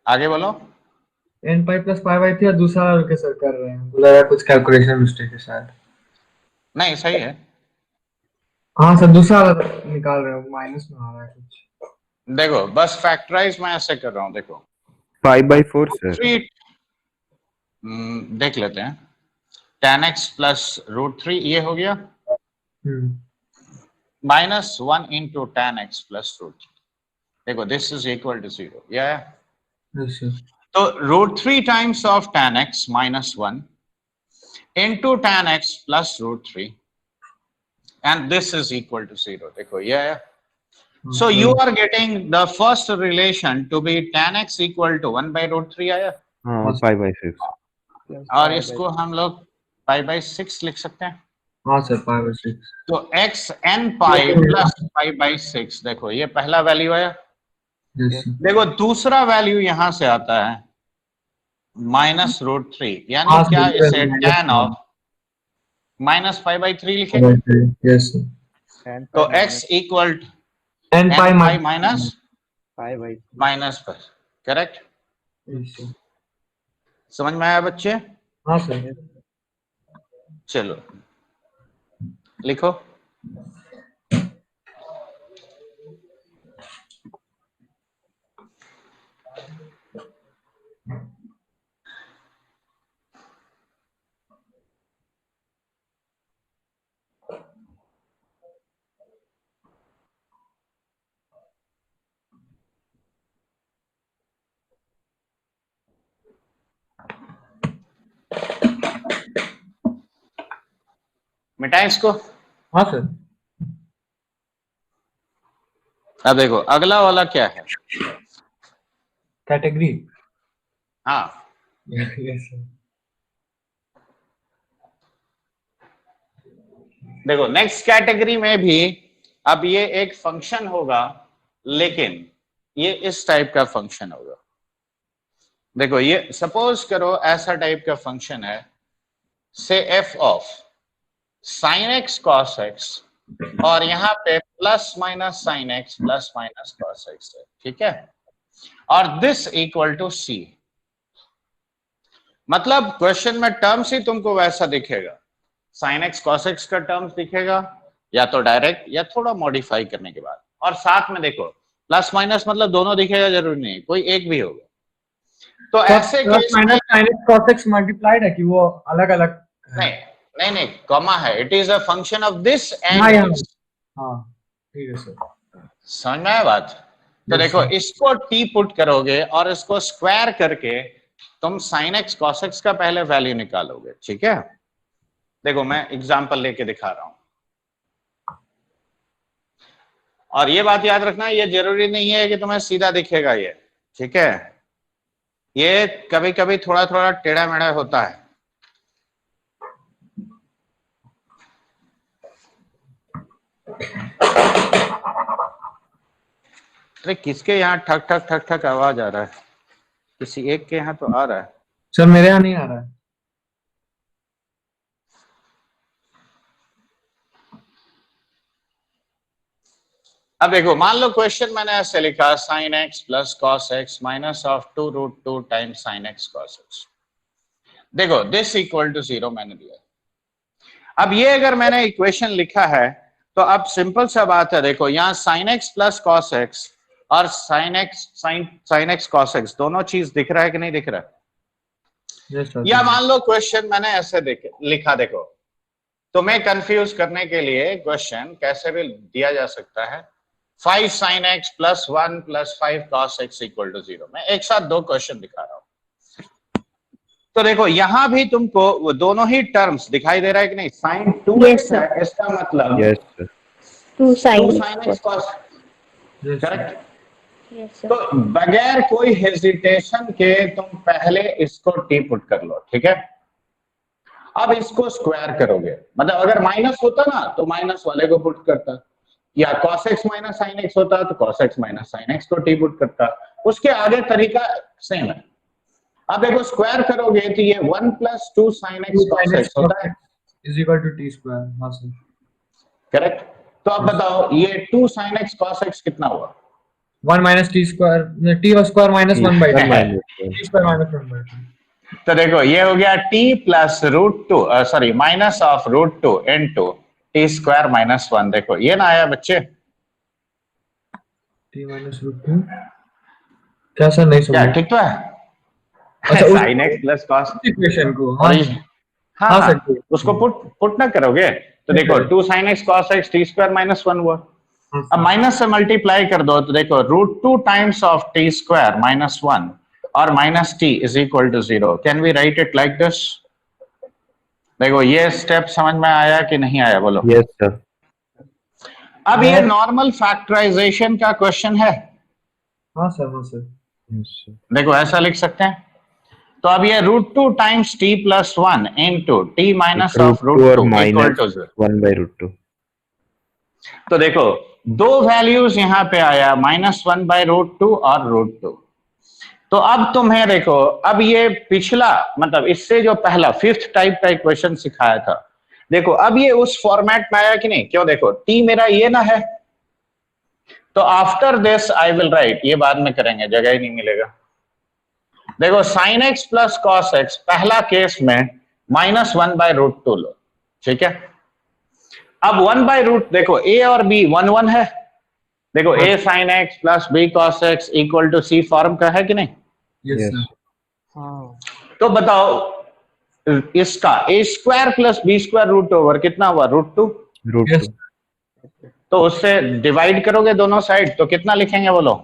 आगे बोलो।
n pi plus pi by 3, और दूसरा वाला कैसे कर रहे हैं, बोला यार कुछ कैलकुलेशन मिस्टेक है शायद।
नहीं सही है।
हाँ सर, दूसरा वाला निकाल रहे हो, माइनस में आ रहा है कुछ।
देखो बस फैक्टराइज मैं ऐसे कर रहा हूँ, देखो
5/4 सर।
3 देख लेते हैं, tan x प्लस √3 ये हो गया, -1 इंटू tan x प्लस √3, देखो दिस इज इक्वल टू 0, या तो √3 times of tan x -1 into tan x plus √3 and this is equal to 0, देखो ये है। So you are getting the first relation to be tan x equal to 1/√3 आया,
हाँ, π/6।
और इसको हम लोग π/6 लिख सकते हैं।
हाँ सर, पाई बाई 6।
तो x n पाई प्लस π/6, देखो ये पहला वैल्यू आया। देखो दूसरा वैल्यू यहां से आता है -√3, यानी क्या इसे tan ऑफ -π/3 लिखेंगे। तो x equal
n pi
minus
pi by
-π, correct? समझ में आया बच्चे?
हाँ सर।
चलो लिखो। मिटाएं इसको।
हाँ सर।
अब देखो अगला वाला क्या है,
कैटेगरी।
हाँ
यस सर।
देखो नेक्स्ट कैटेगरी में भी अब ये एक फंक्शन होगा, लेकिन ये इस टाइप का फंक्शन होगा। देखो ये सपोज करो ऐसा टाइप का फंक्शन है, से f of sin x cos x, और यहाँ पे plus minus sin x plus minus cos x है, ठीक है, और दिस इक्वल टू c। मतलब क्वेश्चन में टर्म्स ही तुमको वैसा दिखेगा, sin x cos x का टर्म्स दिखेगा, या तो डायरेक्ट या थोड़ा मॉडिफाई करने के बाद, और साथ में देखो प्लस माइनस मतलब दोनों दिखेगा जरूरी नहीं, कोई एक भी होगा। तो ऐसे
plus
case
minus sin x cos x multiplied है कि वो अलग अलग?
नहीं कॉमा है, it is a function of this and this.
हाँ ठीक है सर,
समझ में आया बात? तो देखो इसको t पुट करोगे और इसको स्क्वायर करके तुम sin x cos x का पहले वैल्यू निकालोगे, ठीक है। देखो मैं एग्जांपल लेके दिखा रहा हूं, और ये बात याद रखना, ये जरूरी नहीं है कि तुम्हें सीधा दिखेगा ये, ठीक है, ये कभी कभी थोड़ा थोड़ा टेढ़ा मेढ़ा होता है। अरे किसके यहाँ ठक ठक ठक ठक आवाज आ रहा है? किसी एक के यहाँ तो आ रहा है।
सर मेरे यहाँ नहीं आ रहा है।
अब देखो मान लो क्वेश्चन मैंने ऐसे लिखा, sin x plus cos x minus of 2√2 times sin x cos x। देखो दिस इक्वल टू 0 मैंने दिया। अब ये अगर मैंने इक्वेशन लिखा है तो अब सिंपल सा बात है, देखो यहाँ sin x plus cos x और sin x cos x दोनों चीज दिख रहा है कि नहीं दिख रहा है? या मान लो क्वेश्चन मैंने ऐसे लिखा, देखो तुम्हें कंफ्यूज करने के लिए क्वेश्चन कैसे भी दिया जा सकता है, 5 sin x plus 1 plus 5 cos x equal to 0। मैं एक साथ दो क्वेश्चन दिखा रहा हूं। तो देखो यहां भी तुमको वो दोनों ही टर्म्स दिखाई दे रहा है कि नहीं, sin 2x है, इसका मतलब
yes sir.
2 sin
x cos, correct?
yes sir.
तो बगैर कोई हेजिटेशन के तुम पहले इसको t पुट कर लो, ठीक है। अब इसको स्क्वायर करोगे, मतलब अगर माइनस होता ना तो माइनस वाले को पुट करता, या cos x minus sin x होता तो cos x minus sin x को t पुट करता, उसके आगे तरीका सेम है। अब देखो स्क्वायर करोगे तो ये 1 + 2 sin x cos x होता है,
is equal to t square. हाँ सर।
करेक्ट। तो अब बताओ ये 2 sin x cos x कितना हुआ?
1 minus t square, t square minus 1 by
t
two,
minus
t square minus 1 by two.
तो देखो ये हो गया t + √2 sorry minus of √2 into t square minus 1। देखो ये ना आया बच्चे,
टी माइनस रूट टू, क्या सर नहीं
क्या
समझा।
ठीक तो है?
अच्छा उस
sin x + cos
इक्वेशन को,
और
हाँ
ये
सर।
हाँ
हाँ
हाँ
सर।
उसको पुट ना करोगे तो देखो 2 sin x cos x T square minus 1 हुआ। अब माइनस से मल्टीप्लाई कर दो तो देखो √2 times of t square minus 1 और minus t is equal to 0। Can we write it like this? देखो ये स्टेप समझ में आया कि नहीं आया बोलो?
Yes sir.
अब ये नॉर्मल फैक्टराइजेशन का क्वेश्चन है।
हाँ सर। हाँ सर।
देखो ऐसा लिख सकते हैं, तो अब ये √2 times t + 1 into T minus of
√2 और
√2 इक्वल टू
माइनस 1 बाई √2।
तो देखो दो वैल्यूज यहां पे आया -1 बाय √2 और √2। तो अब तुम्हें देखो, अब ये पिछला मतलब इससे जो पहला 5th टाइप का इक्वेशन सिखाया था, देखो अब ये उस फॉर्मेट में आया कि नहीं? क्यों? देखो t मेरा ये ना है, तो after this I will write, ये बाद में करेंगे, जगह ही नहीं मिलेगा। देखो sin x + cos x पहला केस में -1 बाय √2 लो, ठीक है। अब 1 बाय रूट, देखो a और b 1 1 है, देखो a sin x + b cos x equal to c form का है कि नहीं?
Yes
yes.
सर।
हाँ
तो बताओ इसका a square + b square root over कितना हुआ? √2।
यस।
√2।
तो उससे डिवाइड करोगे दोनों साइड तो कितना लिखेंगे बोलो?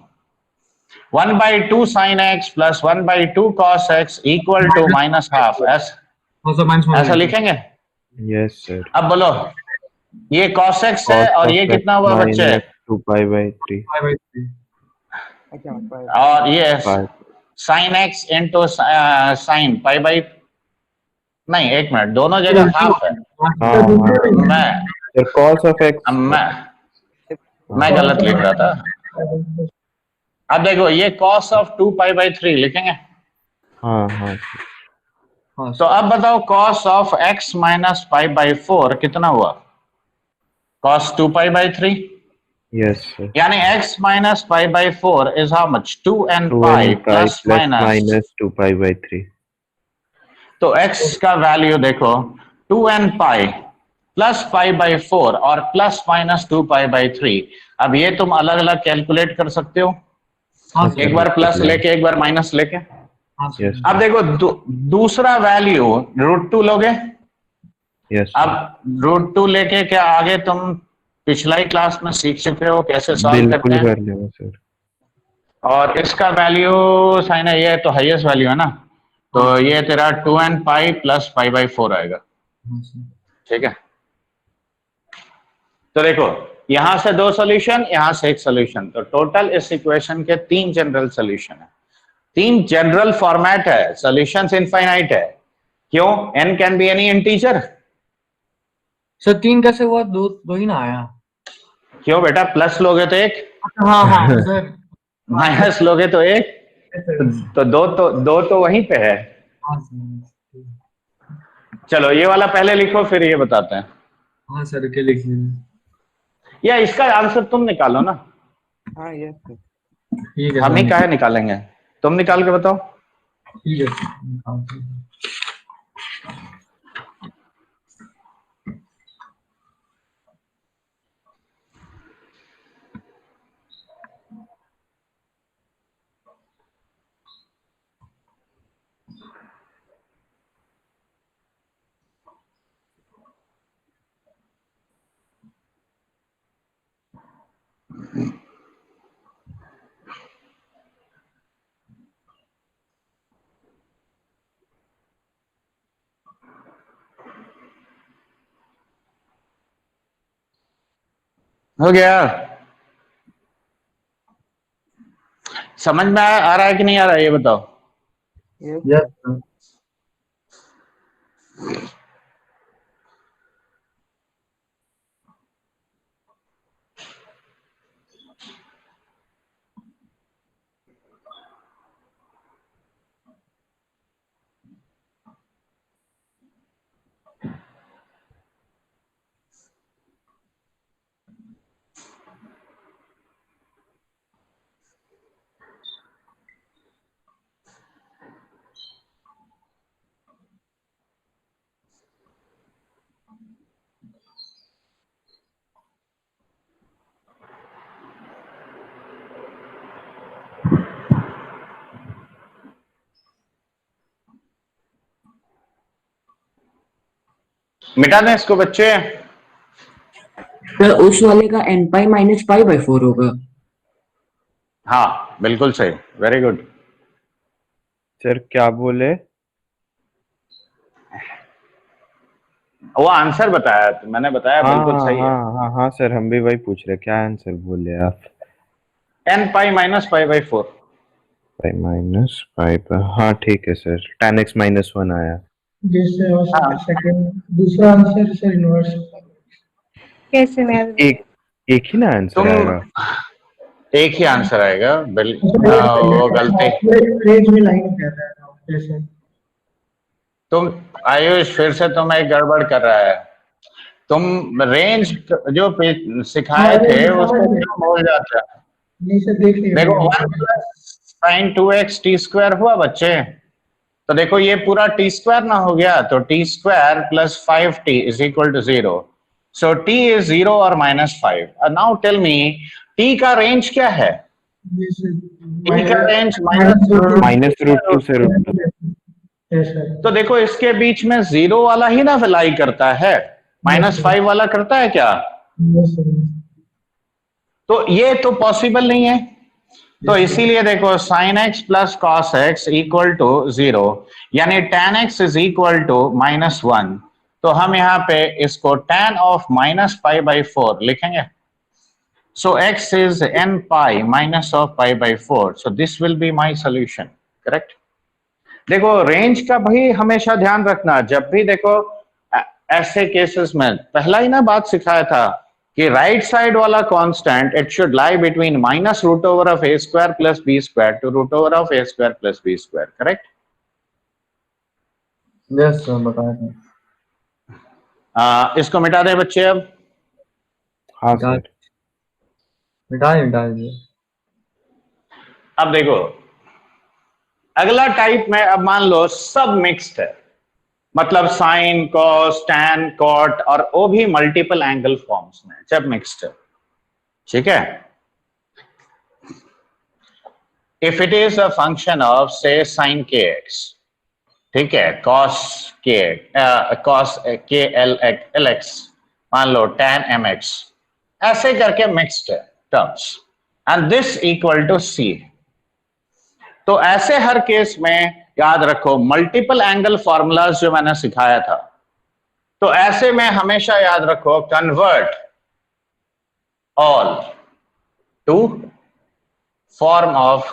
1/2 sin x + 1/2 cos x equal to -½
हाँ सर माइनस 1
ऐसा
बाई टू।
लिखेंगे।
Yes sir.
अब बोलो ये cos x है
cos
और
of
ये
x
कितना हुआ बच्चे?
minus 2π/3
5 by 3।
अच्छा पर
और ये
पाई।
sin x इंटू sin π/, नहीं एक मिनट, दोनों जगह हाफ है।
हाँ हाँ
मैं
सर cos of x।
मैं गलत लिख रहा था। अब देखो ये cos of 2π/3 लिखेंगे।
हाँ हाँ
हाँ
तो
सर।
अब बताओ cos of x - π/4 कितना हुआ? cos 2π/3
yes sir.
यानी x - π/4 is how much? 2n
2n
pi
pi
plus
plus
minus।
minus 2π/3।
तो x का वैल्यू देखो 2n pi प्लस π/4 और प्लस माइनस 2π/3। अब ये तुम अलग अलग कैलकुलेट कर सकते हो,
हाँ
एक
सर।
बार प्लस लेके एक बार माइनस लेके।
हाँ
यस
सर।
अब देखो दूसरा वैल्यू √2 लोगे।
यस
अब
सर।
√2 लेके क्या आगे तुम पिछला ही क्लास में सीख चुके हो कैसे सॉल्व करते
बिल्कुल
हैं।
कर लेंगे सर।
और इसका वैल्यू साइन है, ये तो हाईएस्ट वैल्यू है ना, तो
हाँ
ये तेरा 2n pi प्लस π/4 आएगा,
सर।
ठीक है। तो देखो यहां से दो सॉल्यूशन, यहां से एक सॉल्यूशन, तो टोटल इस इक्वेशन के 3 जनरल सॉल्यूशन है। 3 जनरल फॉर्मेट है, सॉल्यूशंस इनफाइनाइट है। क्यों? n can be any integer.
Sir 3 कैसे हुआ? दो ही ना आया।
क्यों बेटा? प्लस लोगे तो एक,
हाँ हाँ सर।
माइनस लोगे तो एक, तो दो तो वहीं पे है।
हाँ सर।
चलो ये वाला पहले लिखो फिर ये बताते हैं,
हाँ सर के लिखिए।
या इसका आंसर तुम निकालो ना,
हाँ यस सर।
ठीक है
हम ही
सर।
काहे निकालेंगे, तुम निकाल के बताओ।
ठीक है सर।
हो गया? समझ में आ रहा है कि नहीं आ रहा है ये बताओ।
Yes
yes
sir.
सर।
मिटा दें इसको बच्चे।
सर उस वाले का n pi minus pi by 4 होगा।
हाँ बिल्कुल सही, वेरी गुड।
सर क्या बोले?
वो आंसर बताया, मैंने बताया
हाँ
बिल्कुल
हाँ
सही है।
हाँ हाँ हाँ सर, हम भी वही पूछ रहे, क्या आंसर बोले आप?
n pi minus pi by 4।
Pi minus पाई पर, हाँ ठीक है सर, tan x माइनस 1 आया।
जैसे और
हाँ।
सेकंड दूसरा आंसर सर इनवर्स।
कैसे मैं
एक एक ही ना आंसर
तुम
आएगा?
एक ही आंसर आएगा वो गलती।
रेंज में लाइन कर रहा है जैसे।
तुम आयुष फिर से तुम एक गड़बड़ कर रहा है। तुम रेंज जो सिखाए थे उसको क्यों भूल जाते हैं?
नहीं सर देख लिया
देखो
मैंने।
1 plus sign 2x T square हुआ बच्चे, तो देखो ये पूरा टी स्क्वायर ना हो गया, तो t square plus 5t is equal to 0। So t is 0 और -5। नाउ टेल मी t का रेंज क्या है? t का रेंज
-√2 से √2।
Yes sir.
तो देखो इसके बीच में 0 वाला ही ना लाई करता है, -5 वाला करता है क्या?
Yes sir.
तो ये तो पॉसिबल नहीं है। तो इसीलिए देखो sin x plus cos x equal to 0, यानी tan x is equal to -1। तो हम यहाँ पे इसको tan ऑफ -π/4 लिखेंगे। So x is n pi minus of π/4. So this will be my solution. Correct? देखो रेंज का भाई हमेशा ध्यान रखना, जब भी देखो ऐसे केसेस में पहला ही ना बात सिखाया था कि राइट साइड वाला constant it should lie between -√over of a square plus b square to √over of a square plus b square. Correct?
Yes sir, बताया था।
इसको मिटा दे बच्चे अब।
हाँ सर।
मिटा दीजिए।
अब देखो अगला टाइप में, अब मान लो सब मिक्स्ड है, मतलब साइन कॉस टैन कॉट और वो भी मल्टीपल एंगल फॉर्म्स में जब मिक्स्ड है। ठीक है? If it is a function of से साइन के एक्स, ठीक है, कॉस के एल एक्स, मान लो टैन एम एक्स, ऐसे करके मिक्स्ड है terms, and this equal to c. तो ऐसे हर केस में याद रखो मल्टीपल एंगल फॉर्मूलाज जो मैंने सिखाया था, तो ऐसे में हमेशा याद रखो convert all to form of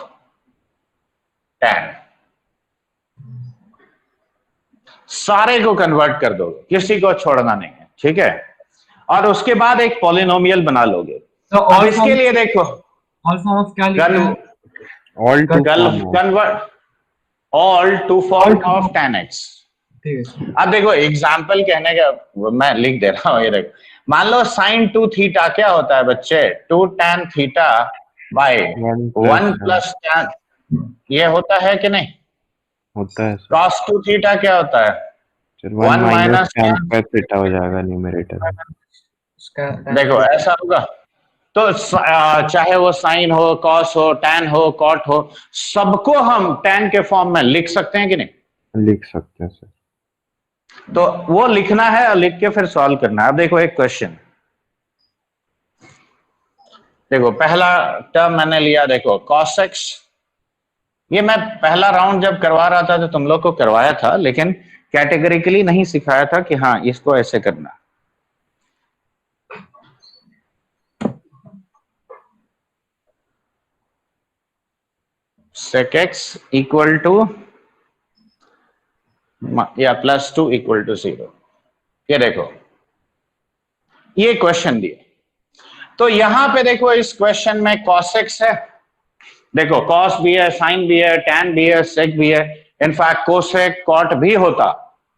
tan, सारे को कन्वर्ट कर दो, किसी को छोड़ना नहीं है। ठीक है? और उसके बाद एक पॉलिनोमियल बना लोगे।
तो
अब इसके लिए देखो
ऑल फॉर्म ऑफ क्या लिखते हैं?
All to
convert all to form of tan x।
ठीक है सर।
अब देखो एग्जाम्पल कहने का मैं लिख दे रहा हूं, ये देखो मान लो sin 2 थीटा क्या होता है बच्चे? 2 tan theta by 1 plus tan, ये होता है कि नहीं?
होता है सर।
cos 2 थीटा क्या होता है?
1 minus
tan
tan square theta हो जाएगा न्यूमरेटर में।
देखो ऐसा होगा। तो चाहे वो साइन हो, कॉस हो, टैन हो, कॉट हो, सबको हम tan के फॉर्म में लिख सकते हैं कि नहीं?
लिख सकते हैं सर।
तो वो लिखना है और लिख के फिर सॉल्व करना है। अब देखो एक क्वेश्चन, देखो पहला टर्म मैंने लिया, देखो cos x, ये मैं पहला राउंड जब करवा रहा था तो तुम लोग को करवाया था, लेकिन कैटेगरिकली नहीं सिखाया था कि हाँ इसको ऐसे करना। sec x इक्वल टू या +2 इक्वल टू 0। ये देखो ये क्वेश्चन दिए, तो यहां पे देखो इस क्वेश्चन में cos x है, देखो cos भी है, sin भी है, tan भी है, sec भी है, इनफैक्ट cosec cot भी होता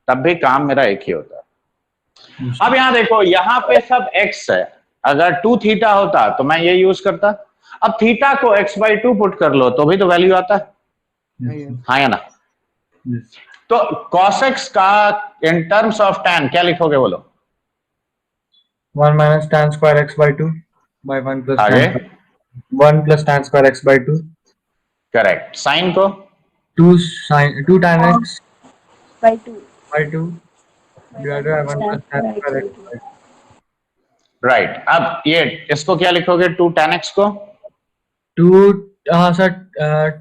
तब भी काम मेरा एक ही होता। अब यहां देखो यहां पे सब x है, अगर 2 थीटा होता तो मैं ये यूज करता। अब थीटा को x/2 पुट कर लो तो भी तो वैल्यू आता है, हाँ या ना? तो cos x का इन टर्म्स ऑफ tan क्या लिखोगे बोलो?
1 minus tan square x by 2 by 1 plus
आगे
1 plus tan square x by 2
correct. Sine को
2 tan x
by 2
by 2 divided by 1 plus tan square x by
right, अब ये इसको क्या लिखोगे, 2 tan x को?
2 sir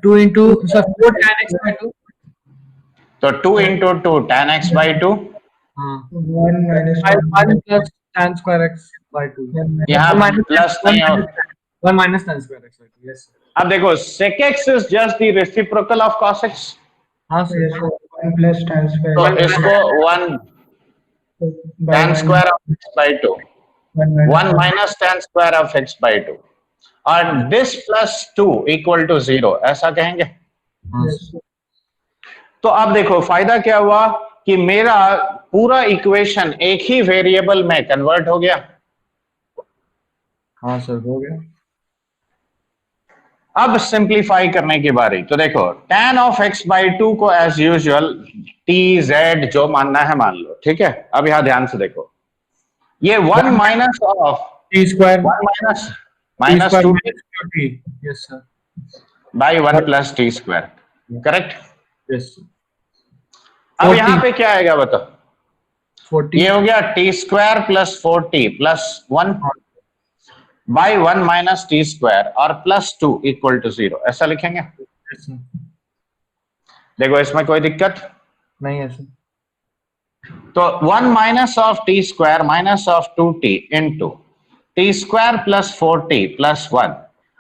2 into sir 4 tan x by 2
तो 2 into 2 tan x by 2,
हाँ
1 minus
1 plus tan square x by 2
यहाँ
1 minus
प्लस नहीं हो।
1 minus tan square x by 2 yes sir.
अब देखो sec x is just the reciprocal of cos x,
हाँ
yes,
sir
1 plus tan square
तो
x
इसको 1
by
tan
1
square of x by 2, 1
1
minus tan square of x by 2, और this plus 2 equal to 0, ऐसा कहेंगे।
हाँ
yes,
sir
तो अब देखो फायदा क्या हुआ कि मेरा पूरा इक्वेशन एक ही वेरिएबल में कन्वर्ट हो गया।
हाँ सर हो गया
अब सिंप्लीफाई करने की बारी, तो देखो tan ऑफ x बाई 2 को एज यूजुअल t z जो मानना है मान लो, ठीक है। अब यहां ध्यान से देखो, ये 1 minus of
t square
1 minus
t
minus
square
2
minus 2t yes sir
by 1 plus t square, correct.
yes sir
अब
40
यहां पे क्या आएगा बताओ,
40
ये हो गया T square plus 4t plus 1 by 1 minus t square और प्लस 2 इक्वल टू 0, ऐसा लिखेंगे।
yes sir
देखो इसमें कोई दिक्कत,
नहीं है सर
तो 1 minus of t square minus of 2t into t square plus 4t plus 1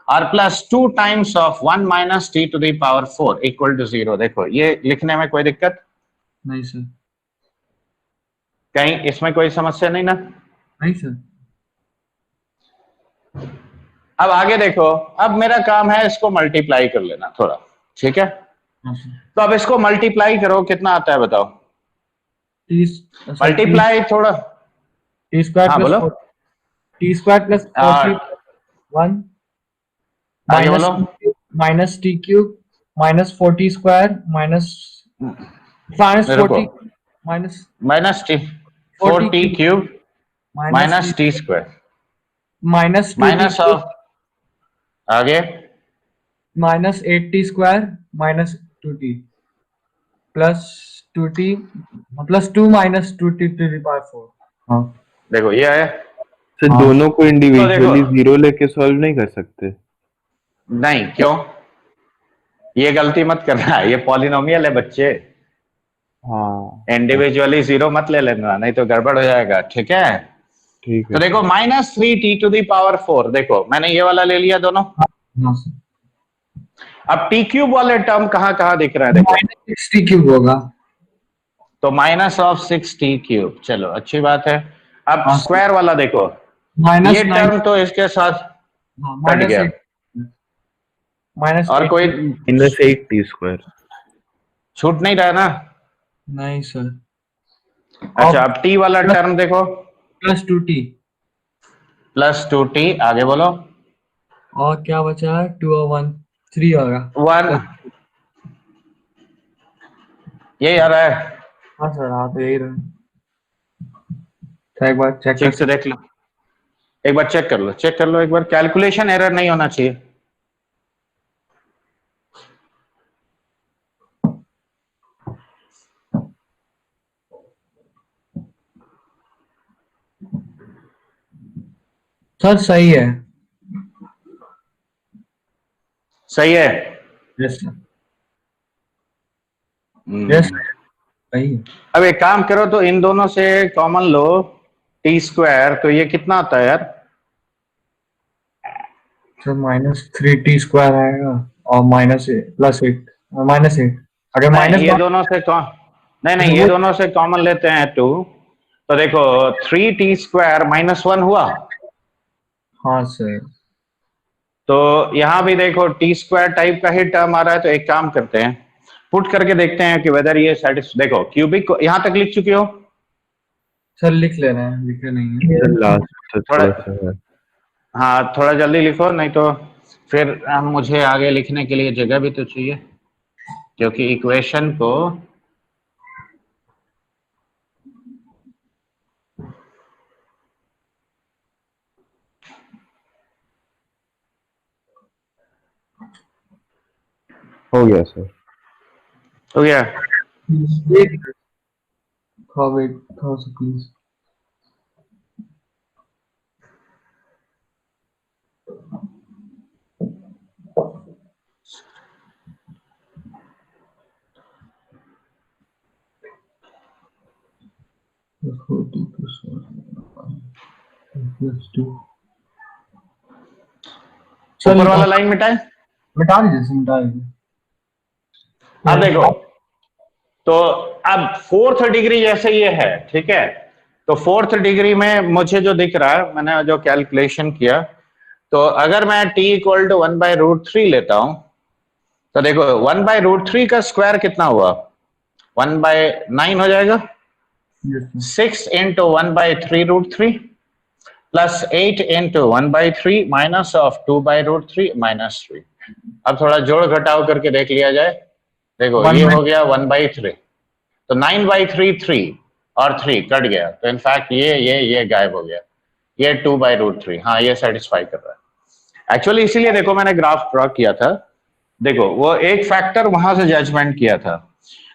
और plus 2 times of 1 minus t to the power 4 equal to 0। देखो ये लिखने में कोई दिक्कत,
नहीं सर
कहीं इसमें कोई समस्या नहीं ना।
नहीं सर
अब आगे देखो, अब मेरा काम है इसको मल्टीप्लाई कर लेना थोड़ा, ठीक है।
हाँ सर
तो अब इसको मल्टीप्लाई करो, कितना आता है बताओ,
t
मल्टीप्लाई थोड़ा,
t square
हाँ
plus
बोलो,
4 t square plus 40 1
आगे बोलो,
minus t cube minus 40 square minus
रुको,
40 minus
minus T
40
4t cube minus t square
minus 2t
minus
cube
of, आगे
minus 8t square minus 2t plus 2t plus 2 minus 2t to the power 4 हाँ
देखो ये आया।
तो
हाँ।
दोनों को
तो
इंडिविजुअली
देखो,
जीरो लेके सॉल्व नहीं कर सकते?
नहीं क्यों, ये गलती मत करना, ये पॉलिनोमियल है बच्चे,
हाँ
इंडिविजुअली 0 मत ले लेना, नहीं तो गड़बड़ हो जाएगा, ठीक है।
ठीक
तो
है।
देखो minus 3t to the power 4, देखो मैंने ये वाला ले लिया दोनों।
हाँ सर
अब टी क्यूब वाले टर्म कहां कहां दिख रहे हैं, देखो
minus 6t cube होगा
तो माइनस ऑफ 6t क्यूब, चलो अच्छी बात है। अब
हाँ,
स्क्वायर वाला देखो,
minus
ये
9
टर्म तो इसके साथ
हाँ
कट
minus
गया,
8 minus
और
8
कोई
माइनस 8t स्क्वायर।
छूट नहीं रहा ना।
नहीं सर
अच्छा अब टी वाला टर्म देखो,
प्लस 2t
प्लस 2t, आगे बोलो,
और क्या बचा है 2 और 1 3 होगा
1, यही आ रहा है,
हाँ सर हाँ तो यही रहा एक बार चेक
ठीक से देख लो, एक बार चेक कर लो, चेक कर लो एक बार, कैलकुलेशन एरर नहीं होना चाहिए।
सर सही है
सही है,
यस सर
हम्म।
यस सही है
अब एक काम करो, तो इन दोनों से कॉमन लो टी स्क्वायर, तो ये कितना आता है यार,
सर माइनस 3t स्क्वायर आएगा और माइनस प्लस 8 माइनस 8 अगर
नहीं
माइनस
ये दोनों से कौन, नहीं नहीं ये दोनों से कॉमन लेते हैं 2, तो देखो 3t स्क्वायर माइनस 1 हुआ,
हाँ सर
तो यहां भी देखो टी स्क्वायर टाइप का ही टर्म आ रहा है, तो एक काम करते हैं, पुट करके देखते हैं कि वेदर ये देखो क्यूबिक को यहां तक लिख चुके हो,
सर लिख ले रहे हैं लिखे नहीं है
लास्ट
थोड़ा,
थोड़ा सा है।
हाँ थोड़ा जल्दी लिखो, नहीं तो फिर मुझे आगे लिखने के लिए जगह भी तो चाहिए, क्योंकि इक्वेशन को
हो गया सर।
हो गया।
wait, थोड़ा सा please.
ऊपर वाला लाइन मिटाए।
मिटा दीजिए, मिटा दीजिए।
अब देखो, तो अब फोर्थ डिग्री जैसे ये है, ठीक है, तो फोर्थ डिग्री में मुझे जो दिख रहा है, मैंने जो कैलकुलेशन किया, तो अगर मैं t इक्वल टू 1/√3 लेता हूं, तो देखो 1/√3 का स्क्वायर कितना हुआ, 1/9 हो जाएगा। 6 into 1/3√3 plus 8 into 1/3 minus of 2/√3 -3। अब थोड़ा जोड़ घटाव करके देख लिया जाए। देखो ये हो गया 1/3, तो 9/3 3 और 3 कट गया, तो इनफैक्ट ये गायब हो गया, ये 2/√3। हाँ, ये सेटिस्फाई कर रहा है एक्चुअली, इसीलिए देखो मैंने ग्राफ ड्रॉ किया था। देखो वो एक फैक्टर वहां से जजमेंट किया था,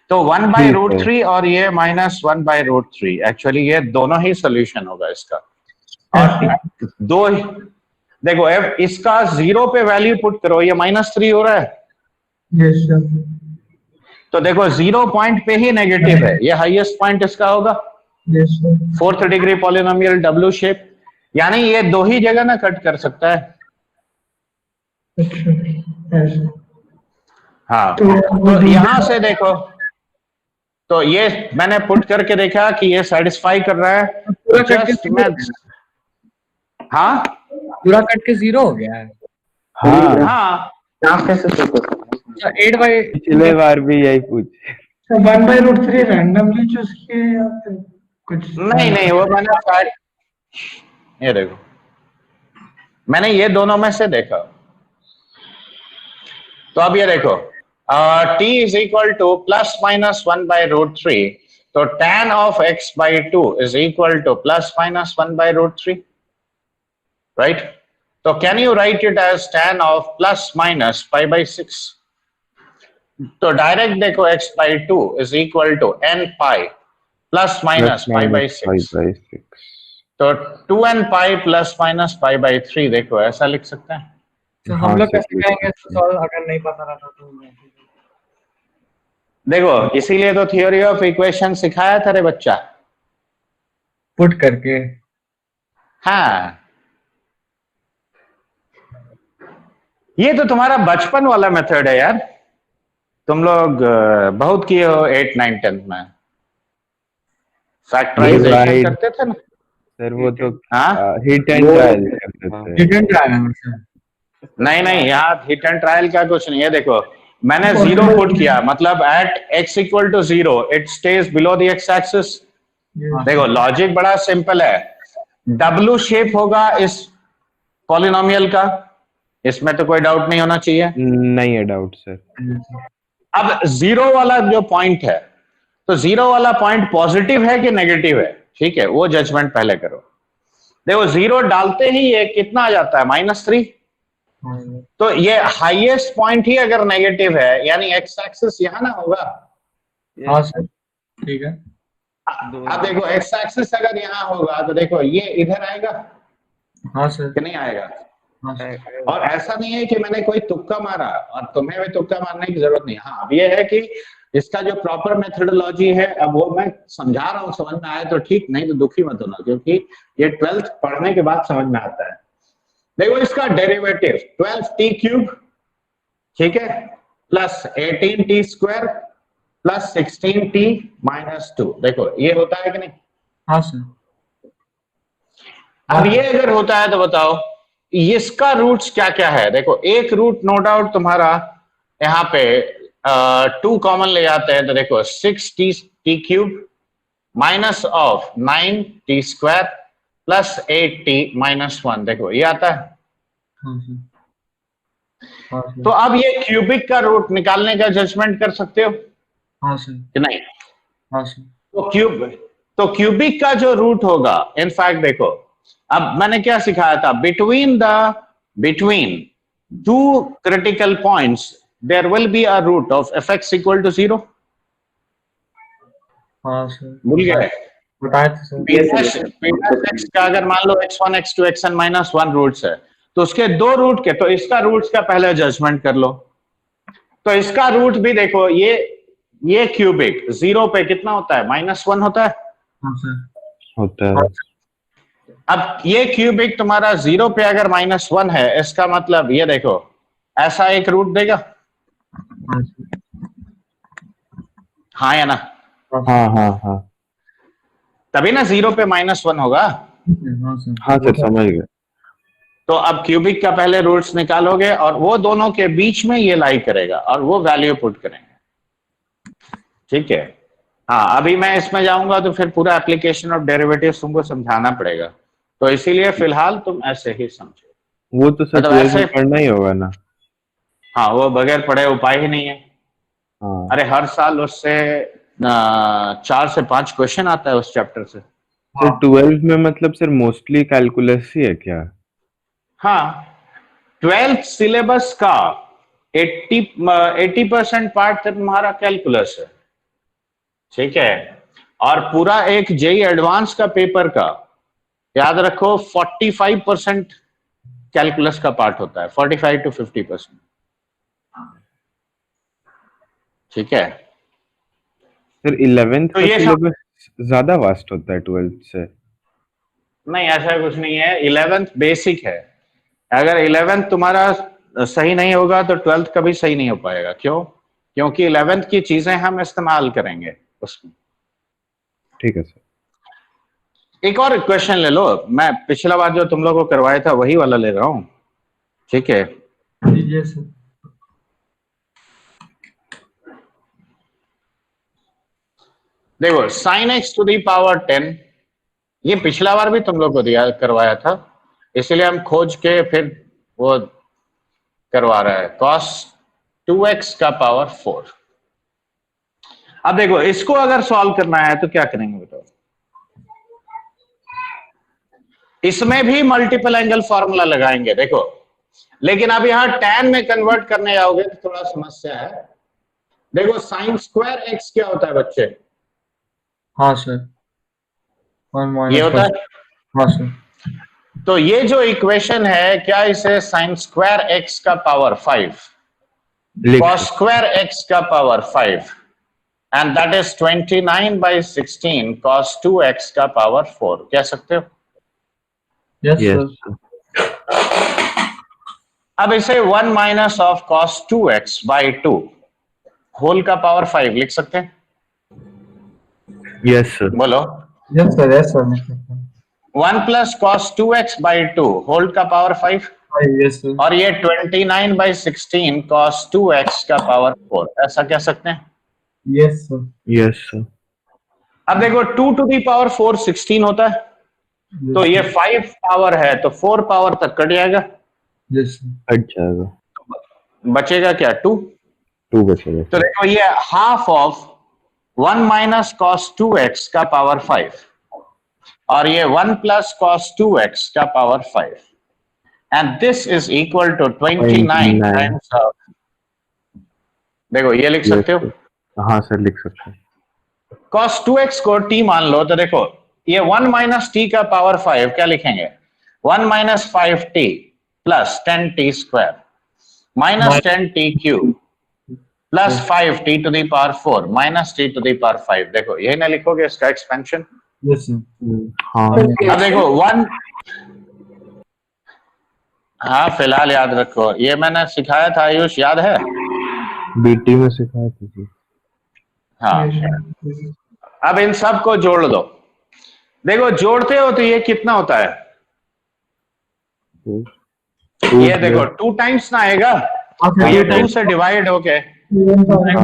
तो 1/√3 और ये -1/√3, एक्चुअली ये दोनों ही सोल्यूशन होगा इसका। और दो ही देखो, एफ इसका 0 पे वैल्यू पुट करो, ये -3 हो रहा है।
Yes, sir.
तो देखो 0 पॉइंट पे ही नेगेटिव है, ये हाईएस्ट पॉइंट इसका होगा।
Yes, sir.
Fourth degree polynomial W shape, यानी ये दो ही जगह ना कट कर सकता है। हाँ, तो यहां से देखो, तो ये मैंने पुट करके देखा कि ये सेटिस्फाई कर रहा है। जस्ट मैं, हाँ
पूरा कट के 0 हो गया है।
हाँ,
हाँ,
आप कैसे सोच सकते हैं?
8 बाई
पिछले बार भी यही पूछ।
1/√3 रैंडमली चूज किए या फिर कुछ?
नहीं, वो मैंने फैक्ट, ये देखो मैंने ये दोनों में से देखा। तो अब ये देखो, t is equal to plus minus 1/√3, तो tan of x/2 is equal to plus minus 1/√3, right? तो can you write it as tan of plus minus π/6? तो डायरेक्ट देखो x/2 is equal to n pi plus minus π/6, तो 2n पाई plus minus π/3, देखो ऐसा लिख सकते हैं।
तो हम लोग कैसे कहेंगे सॉल्व अगर नहीं पता रहता तो?
देखो इसीलिए तो थ्योरी ऑफ इक्वेशन सिखाया था रे बच्चा,
पुट करके।
हाँ, ये तो तुम्हारा बचपन वाला मेथड है यार, तुम लोग बहुत किए हो 8, 9, 10 में फैक्टराइजेशन करते थे ना
सर। वो तो
हाँ,
हिट एंड ट्रायल करते थे।
हिट एंड ट्रायल है सर।
नहीं, यहाँ हिट एंड ट्रायल का कुछ नहीं है। देखो मैंने 0 पुट किया, मतलब at x equal to 0 it stays below the x axis. देखो लॉजिक बड़ा सिंपल है, W शेप होगा इस पॉलिनोमियल का, इसमें तो कोई डाउट नहीं होना चाहिए।
नहीं है डाउट सर।
अब 0 वाला जो पॉइंट है, तो 0 वाला पॉइंट पॉजिटिव है कि नेगेटिव है, ठीक है, वो जजमेंट पहले करो। देखो 0 डालते ही ये कितना आ जाता है, -3, तो ये हाईएस्ट पॉइंट ही अगर नेगेटिव है, यानी एक्स एक्सिस यहाँ ना होगा।
हाँ सर, ठीक है।
अब देखो एक्स एक्सिस अगर यहाँ होगा तो देखो ये इधर आएगा
हाँ सर।
कि नहीं आएगा?
हाँ सर।
और ऐसा नहीं है कि मैंने कोई तुक्का मारा, और तुम्हें भी तुक्का मारने की जरूरत नहीं। हाँ, अब ये है कि इसका जो प्रॉपर मेथोडोलॉजी है, अब वो मैं समझा रहा हूँ, समझ में आए तो ठीक, नहीं तो दुखी मत होना, क्योंकि ये 12th पढ़ने के बाद समझ में आता है। देखो इसका डेरिवेटिव 12t³ ठीक है, प्लस 18t² प्लस 16t-2, देखो ये होता है कि नहीं?
हाँ सर।
अब ये अगर होता है तो बताओ इसका रूट्स क्या क्या है? देखो एक रूट नो डाउट तुम्हारा यहाँ पे 2 कॉमन ले जाते हैं, तो देखो 6t³ minus of 9t² plus 8t-1, देखो ये आता है।
हाँ सर। हाँ सर।
तो अब ये क्यूबिक का रूट निकालने का जजमेंट कर सकते हो
हाँ सर।
कि नहीं?
हाँ सर।
तो क्यूबिक का जो रूट होगा, इनफैक्ट देखो अब मैंने क्या सिखाया था, between 2 critical points there will be a root of fx equal to 0,
हाँ सर
भूल गए?
बताए थे सर।
बीटा एक्स का अगर मान लो x1 x2 xn minus 1 roots है, तो उसके 2 रूट के, तो इसका रूट्स का पहले जजमेंट कर लो। तो इसका रूट भी देखो, ये क्यूबिक 0 पे कितना होता है? -1 होता है।
हाँ सर
होता है।
अब ये क्यूबिक तुम्हारा 0 पे अगर -1 है, इसका मतलब ये देखो ऐसा एक रूट देगा,
हाँ सर
हाँ या ना?
हाँ हाँ हाँ
तभी ना 0 पे -1 होगा।
हाँ सर
हाँ सर, समझ गए।
तो अब क्यूबिक का पहले रूट्स निकालोगे और वो दोनों के बीच में ये लाई करेगा और वो वैल्यू पुट करेंगे, ठीक है। हाँ, अभी मैं इसमें जाऊंगा तो फिर पूरा एप्लीकेशन ऑफ डेरिवेटिव्स तुमको समझाना पड़ेगा, तो इसीलिए फिलहाल तुम ऐसे ही समझो।
वो तो सर
मतलब
12 में
ऐसे,
पढ़ना ही होगा ना।
हाँ, वो बगैर पढ़े उपाय ही नहीं है।
हाँ
अरे हर साल उससे 4 से 5 क्वेश्चन आता है उस चैप्टर से।
सर, 12 में मतलब सर मोस्टली कैलकुलस ही है क्या?
हाँ, 12th सिलेबस का 80% पार्ट तुम्हारा कैलकुलस है, ठीक है। और पूरा एक जेई एडवांस का पेपर का याद रखो 45% कैलकुलस का पार्ट होता है, 45 to 50%, ठीक है।
सर 11th
तो
का
ये सब
सिलेबस ज्यादा वास्ट होता है 12th से?
नहीं, ऐसा कुछ नहीं है। 11th बेसिक है, अगर 11th तुम्हारा सही नहीं होगा तो 12th कभी सही नहीं हो पाएगा। क्यों? क्योंकि 11th की चीजें हम इस्तेमाल करेंगे उसमें।
ठीक है सर।
एक और क्वेश्चन ले लो, मैं पिछला बार जो तुम लोगों को करवाया था वही वाला ले रहा हूं, ठीक है।
लीजिए सर।
देखो sin x to the power 10, ये पिछला बार भी तुम लोग को दिया करवाया था, इसलिए हम खोज के फिर वो करवा रहा है, cos 2x का पावर 4। अब देखो इसको अगर सॉल्व करना है तो क्या करेंगे बताओ? इसमें भी मल्टीपल एंगल फॉर्मूला लगाएंगे देखो, लेकिन अब यहां tan में कन्वर्ट करने जाओगे तो थोड़ा समस्या है। देखो sin स्क्वायर x क्या होता है बच्चे?
हाँ सर 1
ये
-
होता है।
हाँ सर
तो ये जो इक्वेशन है, क्या इसे sin स्क्वायर x का पावर 5,
लिख
cos स्क्वायर x का power 5, and that is 29/16 cos 2x का पावर 4 कह सकते हो?
यस
यस
सर
अब इसे 1 minus of cos 2x by 2 whole का पावर 5 लिख सकते हैं?
Yes sir.
बोलो।
यस सर लिख सकते हैं।
1 plus cos 2x by 2 whole का पावर 5,
यस सर
और ये 29/16 cos 2x का पावर 4 ऐसा कह सकते हैं?
Yes sir
yes sir.
अब देखो 2 टू दी पावर 4 16 होता है, तो ये 5 पावर है तो 4 पावर तक कट जाएगा,
यस सर
हट जाएगा।
बचेगा क्या? 2।
2 बचेगा
तो
सर।
देखो ये half of 1 minus cos 2x का पावर 5, और ये 1 प्लस cos 2x का power 5, and this is equal to 29 times of, देखो ये लिख सकते हो।
हाँ सर, लिख सकते हैं।
cos 2x को t मान लो तो देखो ये 1 माइनस t का पावर 5 क्या लिखेंगे? 1 minus 5t plus 10t square minus 10t cube plus 5t to the power 4 minus t to the power 5। देखो यही ना लिखोगे इसका एक्सपेंशन?
यस सर
हाँ
अब देखो 1, हाँ फिलहाल याद रखो, ये मैंने सिखाया था आयुष, याद है?
बीटी में सिखाया था जी।
हाँ, अब इन सब को जोड़ दो। देखो जोड़ते हो तो ये कितना होता है? ये देखो 2 टाइम्स ना आएगा, ये 2 से डिवाइड होके,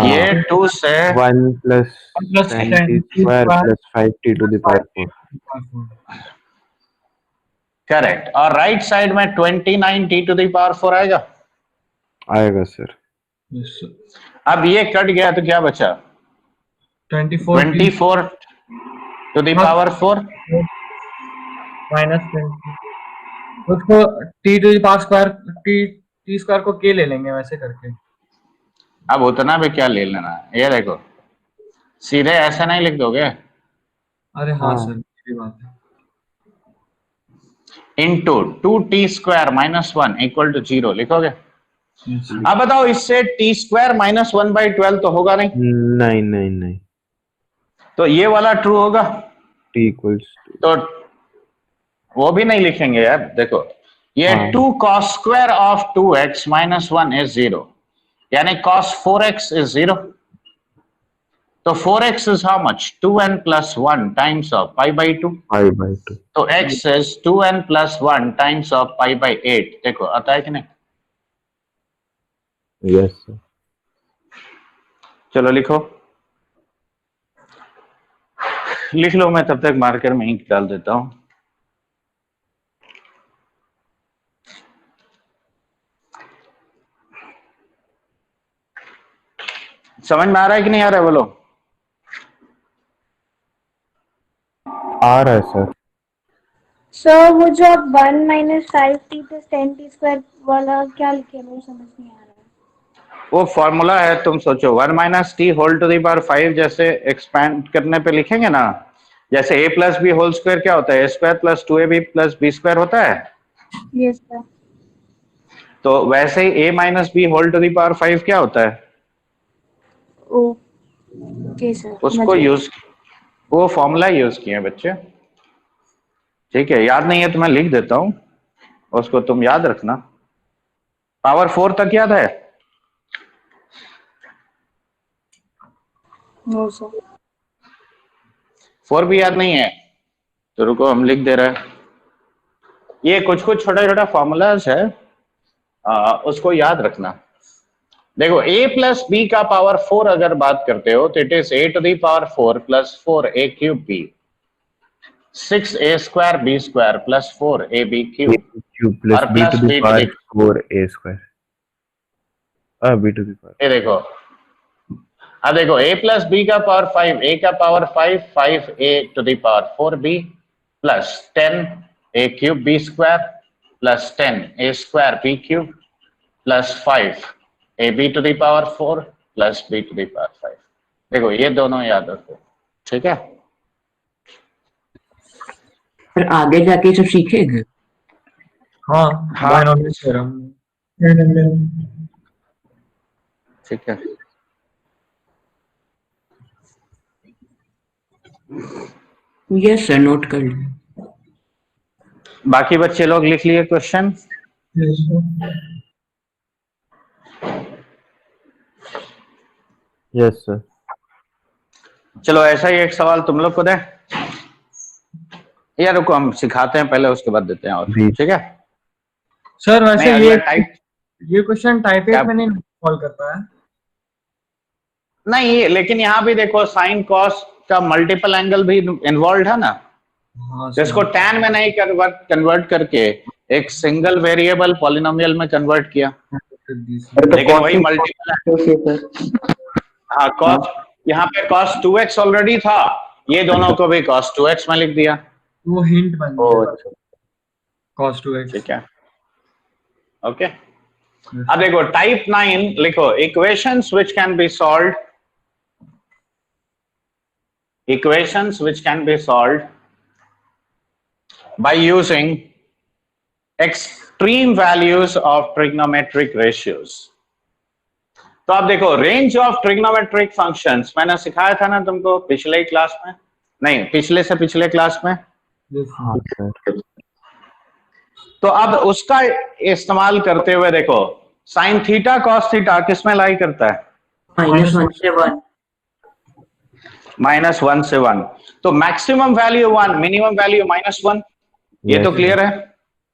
ये 2 से
1 plus 10t square plus 5t to the power 4।
Correct, और राइट साइड में 29t टू द पावर 4 आएगा।
आएगा सर।
अब ये कट गया तो क्या बचा? 24 टू द पावर 4
माइनस 20 उसको t to the power square t square को के ले लेंगे वैसे करके।
अब उतना भी क्या ले लेना है, ये देखो सीधे ऐसा नहीं लिख दोगे,
अरे हाँ
हाँ।
सर, ये बात है।
इनटू 2t² - 1 इक्वल टू 0 लिखोगे।
Yes, sir.
अब बताओ, इससे t² - 1/12 तो होगा नहीं,
नहीं नहीं नहीं,
तो ये वाला ट्रू होगा,
t इक्वल्स
तो वो भी नहीं लिखेंगे यार। देखो ये
हाँ
2 cos² of 2x - 1 is 0, यानी cos 4x is 0, तो 4x is how much? 2n plus 1 times of pi/2,
5/2।
तो x is 2n plus 1 times of pi/8। देखो आता है कि नहीं?
Yes sir.
चलो लिखो, लिख लो, मैं तब तक मार्कर में इंक डाल देता हूं। समझ में आ रहा है कि नहीं आ रहा है, बोलो।
आ रहा है सर।
सर वो जो आप 1 - 5t + 10t² वाला क्या लिखे, वो समझ नहीं आ रहा है।
वो फॉर्मूला है, तुम सोचो 1 - t whole to the power 5 जैसे एक्सपैंड करने पे लिखेंगे ना, जैसे a + b होल स्क्वायर क्या होता है? a² + 2ab + b² होता है।
Yes sir.
तो वैसे ही a - b whole to the power 5 क्या होता है?
ओके सर,
उसको यूज, वो फॉर्मूला यूज किए बच्चे, ठीक है। याद नहीं है तो मैं लिख देता हूं, उसको तुम याद रखना। पावर 4 तक याद है?
No sir.
4 भी याद नहीं है तो रुको, हम लिख दे रहे हैं। ये कुछ कुछ छोटा छोटा फॉर्मूलाज है, उसको याद रखना। देखो a + b का पावर 4 अगर बात करते हो तो it is a to the power 4 + 4a³ b, 6a² b² + 4ab³
cube plus
और
b
plus
to the
b to
power
the,
4a²। b to the power.
ये देखो, अब देखो a + b का पावर 5, a का power 5, 5a to the power 4b plus 10a³ b² plus 10a² b³ plus 5ab to the power 4 plus b to the power 5। देखो ये दोनों याद रखो, ठीक है।
फिर आगे जाके सब सीखेंगे।
हाँ,
हाँ।
Binomial theorem.
ठीक है,
यस सर, नोट कर लिया।
बाकी बच्चे लोग लिख लिए क्वेश्चन?
Yes sir.
चलो ऐसा ही एक सवाल तुम लोग को दे, या रुको हम सिखाते हैं पहले, उसके बाद देते हैं और,
जी।
ठीक है।
सर वैसे
नहीं, अगला टाइप
ये क्वेश्चन टाइप
क्या?
8 में नहीं सॉल्व करता है।
नहीं, लेकिन यहाँ भी देखो साइन कॉस का मल्टीपल एंगल भी इन्वॉल्व है ना,
हाँ
जिसको
सर।
tan में नहीं कन्वर्ट करके एक सिंगल वेरिएबल पॉलिनोमियल में कन्वर्ट किया, लेकिन वही मल्टीपल। हाँ कॉस, यहाँ पे cos 2x ऑलरेडी था, ये दोनों को भी cos 2x में लिख दिया।
वो हिंट बन गया cos 2x।
ठीक है, ओके। अब देखो टाइप 9 लिखो, equations which can be solved, equations which can be solved by using extreme values of trigonometric ratios। तो आप देखो रेंज ऑफ ट्रिग्नोमेट्रिक फंक्शंस मैंने सिखाया था ना तुमको पिछले क्लास में, नहीं पिछले से पिछले क्लास में।
हाँ सर।
तो अब उसका इस्तेमाल करते हुए देखो, साइन थीटा कॉस थीटा किसमें लाई करता है?
-1 से 1।
-1 से 1, तो मैक्सिमम वैल्यू 1, मिनिमम वैल्यू -1, ये तो क्लियर है।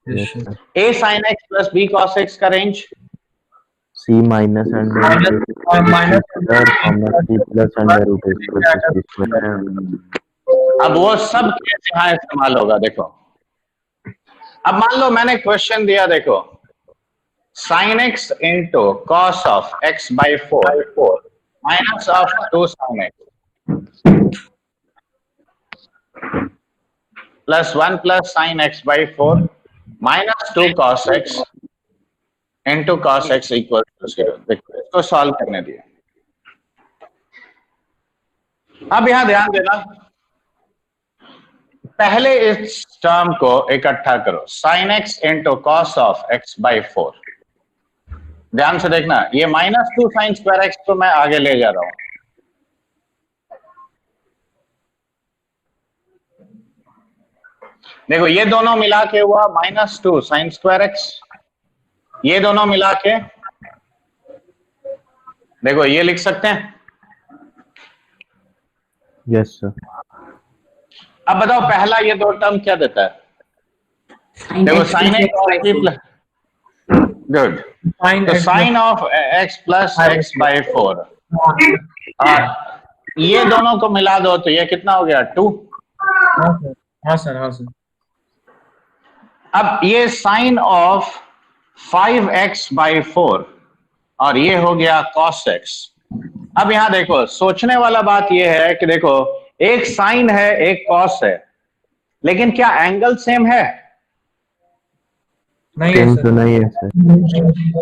Yes sir.
a sin x plus b cos x का range
c minus under c plus under.
अब वो सब कैसे यहाँ इस्तेमाल होगा देखो। अब मान लो मैंने क्वेश्चन दिया, देखो sin x into cos of x by 4 minus of 2 sin x plus 1 plus sin x by 4 minus 2 cos x into cos x equal to 0। देखो इसको सॉल्व करने दिया। अब यहां ध्यान देना, पहले इस टर्म को इकट्ठा करो, sine x into cos of x by 4। ध्यान से देखना, ये -2 साइन स्क्वायर एक्स को मैं आगे ले जा रहा हूं। देखो ये दोनों मिला के हुआ -2 साइन स्क्वायर एक्स, ये दोनों मिला के देखो ये लिख सकते हैं।
Yes sir.
अब बताओ पहला ये दो टर्म क्या देता है? देखो साइन एक्स प्लस, गुड, तो sine of x plus x by 4, ये दोनों को मिला दो तो ये कितना हो गया 2।
हाँ सर।
अब ये साइन ऑफ 5x बाई 4 और ये हो गया cos x। अब यहां देखो, सोचने वाला बात ये है कि देखो एक साइन है एक cos है, लेकिन क्या एंगल सेम है?
नहीं है
सेम
सर।
तो नहीं है सर।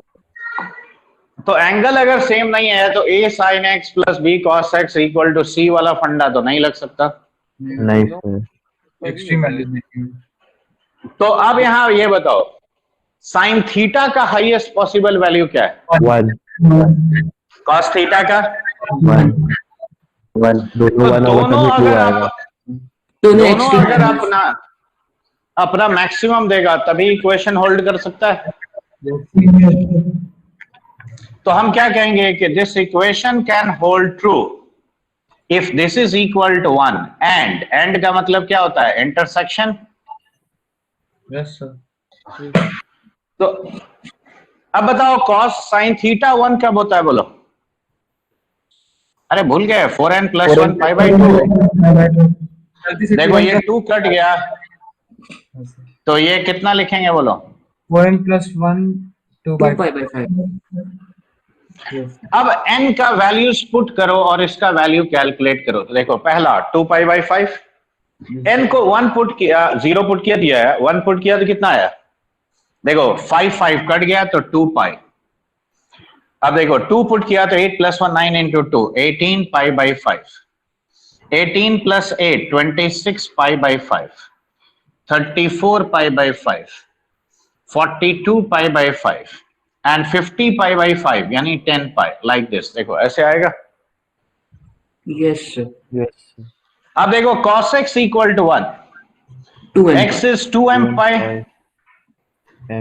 तो एंगल अगर सेम नहीं है तो a sin x plus b cos x equal to c वाला फंडा तो नहीं लग सकता।
नहीं सर।
Extreme value.
तो अब यहां ये बताओ, साइन थीटा का हाईएस्ट पॉसिबल वैल्यू क्या है?
1
cos थीटा का
1 दोनों
तो
1 होगा
दोनों
तभी 2
अगर
आएगा।
आप दोनों अगर अपना मैक्सिमम देगा तभी इक्वेशन होल्ड कर सकता है। तो हम क्या कहेंगे कि this equation can hold true if this is equal to 1 and का मतलब क्या होता है? इंटरसेक्शन।
Yes sir.
तो अब बताओ cos sin थीटा 1 कब होता है बोलो? अरे भूल गए, 4n प्लस 1 पाई बाई 2। देखो ये 2 कट गया तो ये कितना लिखेंगे बोलो?
4n + 1 2
2 pi by 5।
अब n का वैल्यूज पुट करो और इसका वैल्यू कैलकुलेट करो। तो देखो पहला 2 पाई बाई 5, n को 1 पुट किया, 0 पुट किया, दिया है 1 पुट किया तो कितना आया? देखो 5 कट गया तो 2 पाई। अब देखो 2 पुट किया तो 8 + 1 9 × 2 18 pi by 5, 18 + 8 26 pi by 5, 34 pi by 5, 42 pi by 5 and 50 pi by 5 यानी 10 पाई, लाइक दिस। देखो ऐसे आएगा।
Yes sir।
यस
अब देखो cos x equal to 1,
2n
x is 2m pi,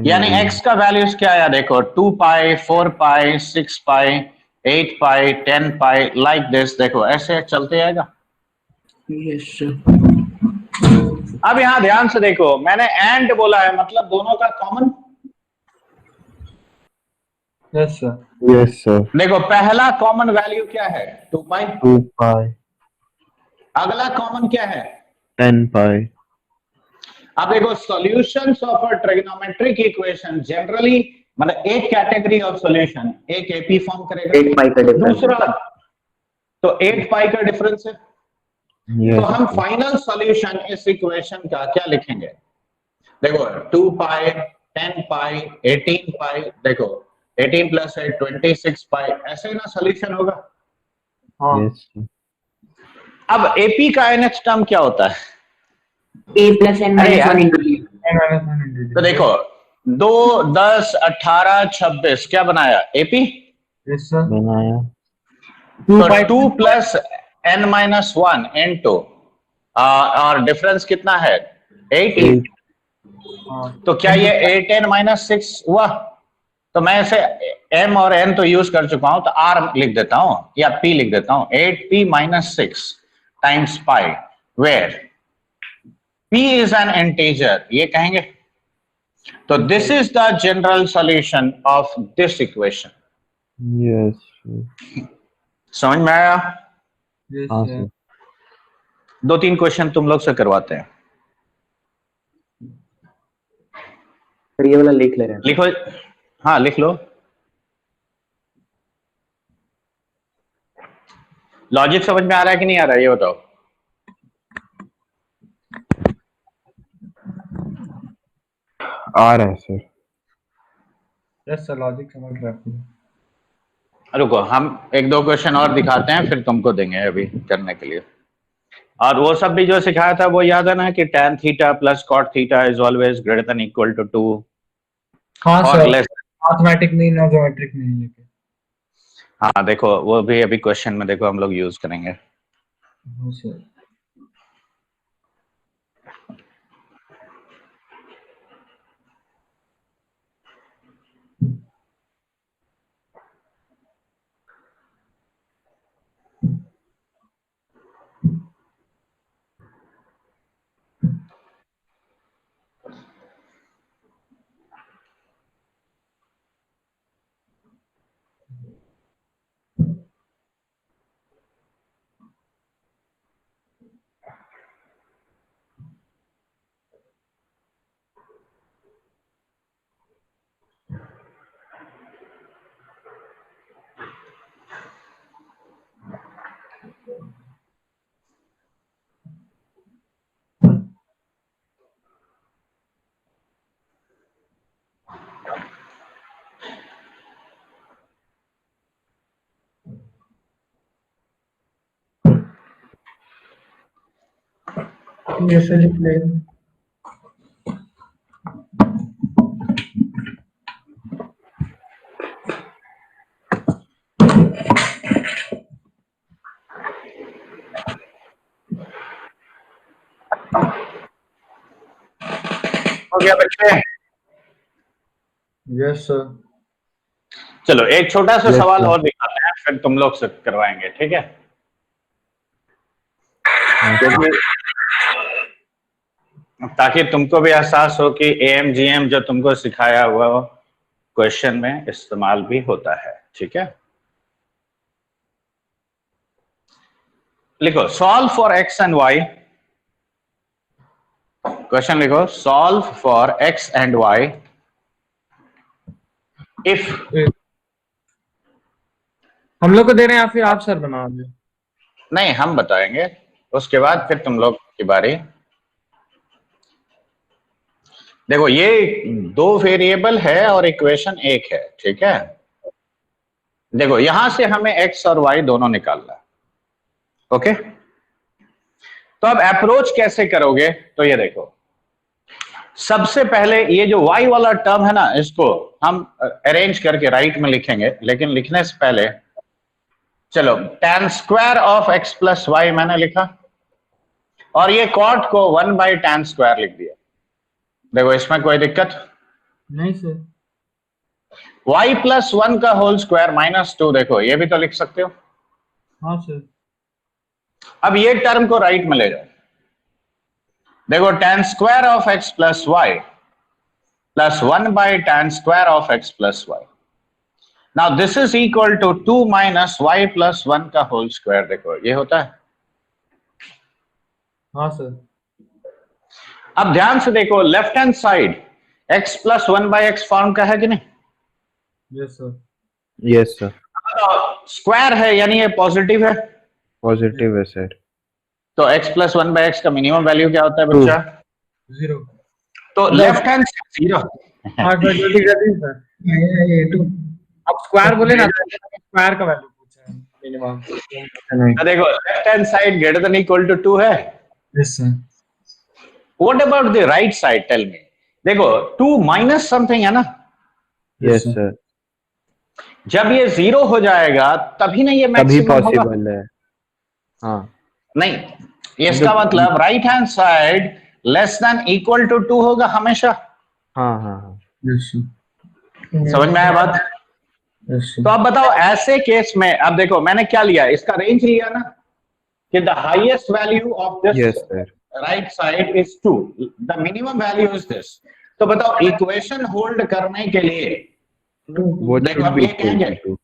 यानी x का वैल्यूज क्या आया? देखो 2 पाई, 4 पाई, 6 पाई, 8 पाई, 10 पाई, लाइक दिस। देखो ऐसे चलते आएगा।
Yes sir।
अब यहां ध्यान से देखो, मैंने एंड बोला है मतलब दोनों का common.
Yes sir.
Yes sir.
देखो पहला कॉमन वैल्यू क्या है? 2 पाई।
2 पाई।
अगला कॉमन क्या है?
10 पाई।
अब देखो solutions of a trigonometric equation generally मतलब एक कैटेगरी ऑफ सॉल्यूशन, एक एपी फॉर्म करेगा,
8 पाई का डिफरेंस।
दूसरा तो 8 पाई का डिफरेंस है। तो हम फाइनल सॉल्यूशन इस इक्वेशन का क्या लिखेंगे? देखो 2 पाई, 10 पाई, 18 पाई, देखो 18 + 8 26 पाई, ऐसे ना सॉल्यूशन होगा।
हाँ।
यस
अब एपी का एनएच टर्म क्या होता है?
a plus n
अरे
minus
यार,
1 into d।
तो देखो 2 10 18 26 क्या बनाया? एपी।
Yes sir.
बनाया।
तो 2 + n-1 into और डिफरेंस कितना है? 8।
हाँ।
तो क्या ये 8n-6 हुआ? तो मैं इसे m और n तो यूज कर चुका हूं तो r लिख देता हूं या p लिख देता हूं। 8p - 6 times pi, where p is an integer, ये कहेंगे। तो this is the general solution of this equation.
Yes
समझ में आया?
यस
हाँ
सर।
सर।
2-3 क्वेश्चन तुम लोग से करवाते हैं।
सर ये वाला लिख ले रहे हैं।
लिखो, हाँ लिख लो। लॉजिक समझ में आ रहा है कि नहीं आ रहा है, ये बताओ।
आ रहा है सर।
यस सर, लॉजिक समझ रहा हूँ।
रुको हम 1-2 क्वेश्चन और दिखाते हैं फिर तुमको देंगे अभी करने के लिए। और वो सब भी जो सिखाया था वो याद है ना कि tan theta plus cot theta is always greater than equal to 2
हाँ
और
सर,
लेस।
मैथमेटिक मीन और ज्योमेट्रिक मीन लेके।
हाँ देखो वो भी अभी क्वेश्चन में देखो हम लोग यूज करेंगे।
हाँ सर।
ये से लिख ले।
हो गया बच्चे?
Yes sir.
चलो एक छोटा सा
Yes,
सवाल
sir.
और दिखाते हैं फिर तुम लोग से करवाएंगे, ठीक है?
हाँ,
क्योंकि ताकि तुमको भी एहसास हो कि AMGM जो तुमको सिखाया हुआ क्वेश्चन में इस्तेमाल भी होता है, ठीक है? लिखो solve for x and y। Question लिखो solve for x and y if.
हम लोग को दे रहे हैं या फिर आप सर बना दे?
नहीं हम बताएंगे, उसके बाद फिर तुम लोग की बारी। देखो ये 2 वेरिएबल है और इक्वेशन एक है, ठीक है? देखो यहां से हमें x और y दोनों निकालना है, ओके? तो अब अप्रोच कैसे करोगे? तो ये देखो सबसे पहले ये जो y वाला टर्म है ना इसको हम अरेंज करके राइट में लिखेंगे, लेकिन लिखने से पहले चलो tan square of x plus y मैंने लिखा और ये cot को 1 बाई tan स्क्वायर लिख दिया। देखो इसमें कोई दिक्कत?
नहीं सर।
y प्लस 1 का होल स्क्वायर माइनस 2, देखो ये भी तो लिख सकते हो।
हाँ सर।
अब ये टर्म को राइट में ले जाओ। देखो tan square of x plus y plus 1 by tan square of x plus y. Now this is equal to 2 minus y plus 1 का होल स्क्वायर। देखो ये होता है।
हाँ सर।
अब ध्यान से देखो left hand side x plus 1 by x form का है कि नहीं?
Yes sir.
yes sir.
Square है यानी ये पॉजिटिव है,
Positive है सर.
तो x प्लस 1 बाई एक्स का मिनिमम वैल्यू क्या होता है बच्चा?
0।
तो लेफ्ट हैंड 0।
हाँ सर जल्दी जल्दी सर।
ये टू
आप स्क्वायर बोले ना, स्क्वायर का वैल्यू पूछा है मिनिमम।
तो देखो left hand side greater than equal to 2 है।
Yes sir.
What about the right side? Tell me. देखो 2 माइनस समथिंग है ना,
yes sir.
जब ये 0 हो जाएगा तभी नहीं ये
तभी
मैक्सिमम होगा।
पॉसिबल है. हाँ.
नहीं इसका मतलब right hand side less than equal to 2 होगा हमेशा।
हाँ हाँ हाँ.
Yes sir.
समझ में आया बात?
यस
तो अब बताओ ऐसे केस में, अब देखो मैंने क्या लिया, इसका रेंज लिया ना कि the highest value of this
Yes sir.
Right side is 2, the minimum value is this. तो बताओ इक्वेशन होल्ड करने के लिए
वो
देखो
should
अब
be
ये
equal
कहेंगे
to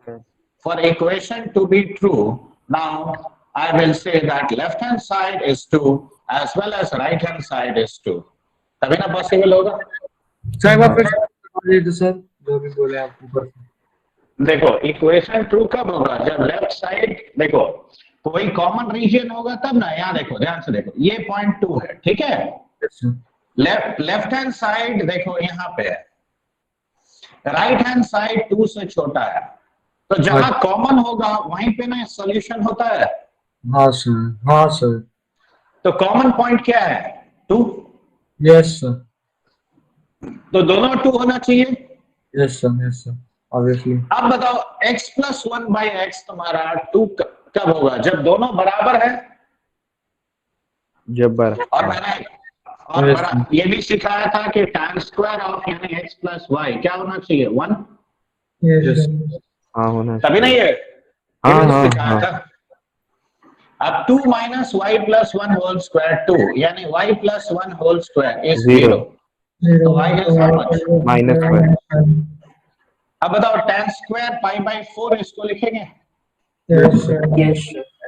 2.
for equation to be true, now I will say that left hand side is 2 as well as right hand side is 2, तभी ना पॉसिबल होगा।
सर एक बार फिर से बता दीजिए तो सर जो भी बोले आप ऊपर से।
देखो इक्वेशन ट्रू कब होगा? जब लेफ्ट साइड देखो कोई कॉमन रीजन होगा तब ना। यहाँ देखो ध्यान से देखो ये पॉइंट 2 है, ठीक है?
Yes sir.
Left hand side देखो यहाँ पे है, राइट हैंड साइड 2 से छोटा है, तो जहां कॉमन होगा वहीं पे ना सॉल्यूशन होता है।
हाँ सर। हाँ सर।
तो कॉमन पॉइंट क्या है? 2।
यस सर,
तो दोनों 2 होना चाहिए।
Yes sir, obviously.
अब बताओ x प्लस 1/x तुम्हारा 2 कब होगा? जब दोनों बराबर है।
जब बार
और मैंने ये भी सिखाया था कि tan स्क्वायर ऑफ यानी x प्लस वाई क्या होना चाहिए? 1।
यस
हाँ होना
तभी नहीं
चाहिए।
है, ये
हाँ
भी तो
हाँ
सिखाया
हाँ।
था। अब 2 minus y plus 1 whole square 2 यानी y plus 1 whole square is 0।
0
तो y is how much?
-1।
अब बताओ tan स्क्वायर π/4 इसको लिखेंगे।
Yes sir,
Yes.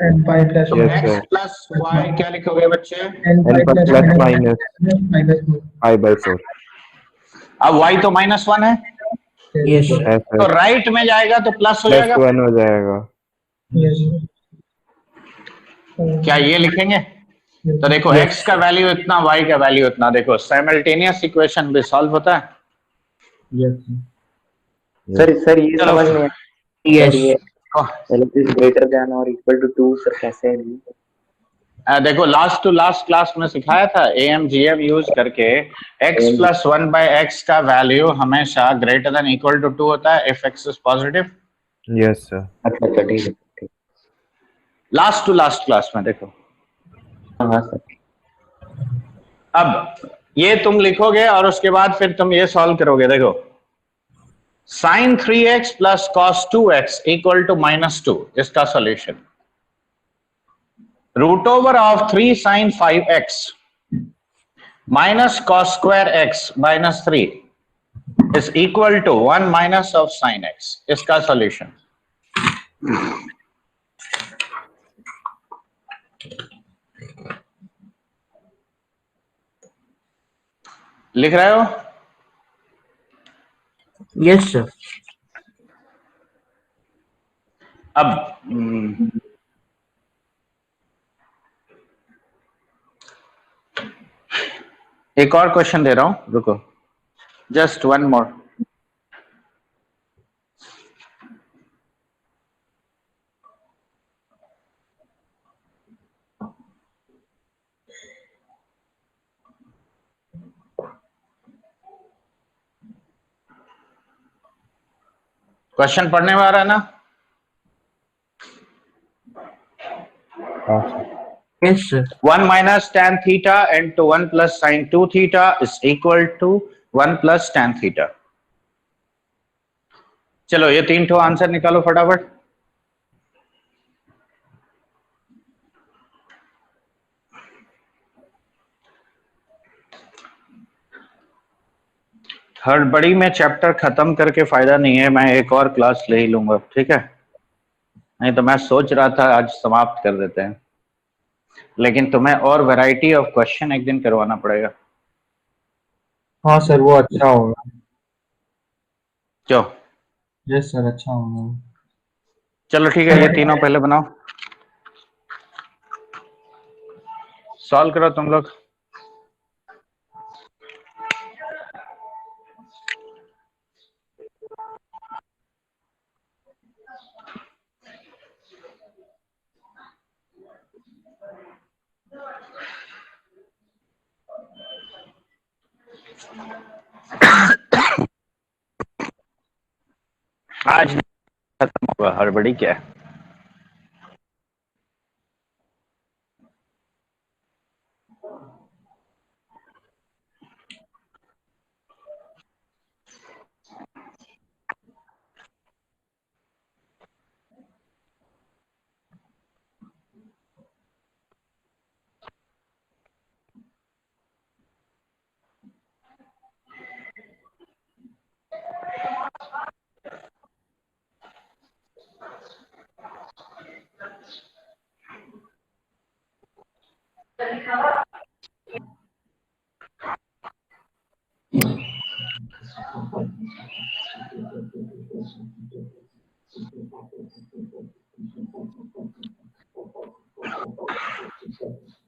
n pi plus
तो
Yes,
x
sir.
Plus y क्या लिखोगे बच्चे?
n pi
n पर
plus
प्लस
minus
माइनस π/4
अब y तो -1 है,
Yes.
है
तो
सर।
राइट में जाएगा तो प्लस हो
प्लस
जाएगा।
1 हो जाएगा।
क्या ये लिखेंगे? तो देखो x का वैल्यू इतना, y का वैल्यू इतना। देखो साइमल्टेनियस इक्वेशन भी सॉल्व होता है।
यस
सर ये
चलो।
समझ नहीं आया
Yes.
सर, ये L is greater than or equal to 2 sir कैसे है?
देखो लास्ट टू लास्ट क्लास में सिखाया था AMGM यूज करके x प्लस 1/x का वैल्यू हमेशा ग्रेटर देन इक्वल टू 2 होता है if x is positive.
Yes sir.
अच्छा अच्छा ठीक है ठीक।
लास्ट टू लास्ट क्लास में देखो।
हाँ सर।
अब ये तुम लिखोगे और उसके बाद फिर तुम ये सॉल्व करोगे। देखो sin 3x plus cos 2x equal to -2 इसका solution. Root over of 3 sin 5x minus cos square x minus 3 is equal to 1 minus of sin x इसका सॉल्यूशन। लिख रहे हो?
Yes, sir.
अब एक और क्वेश्चन दे रहा हूं, रुको, जस्ट वन मोर। क्वेश्चन पढ़ने में आ रहा है ना?
हाँ sir.
Yes, sir.
1 minus tan theta into 1 plus sin 2 theta is equal to 1 plus tan theta। चलो ये 3 ठो आंसर निकालो फटाफट। हड़बड़ी में चैप्टर खत्म करके फायदा नहीं है, मैं एक और क्लास ले ही लूंगा, ठीक है? नहीं तो मैं सोच रहा था आज समाप्त कर देते हैं, लेकिन तुम्हें और वैरायटी ऑफ क्वेश्चन एक दिन करवाना पड़ेगा।
हाँ सर, वो अच्छा होगा।
क्यों?
यस सर, अच्छा होगा।
चलो ठीक है, ये तीनों पहले बनाओ, सॉल्व करो तुम लोग। आज खत्म होगा, हड़बड़ी क्या है?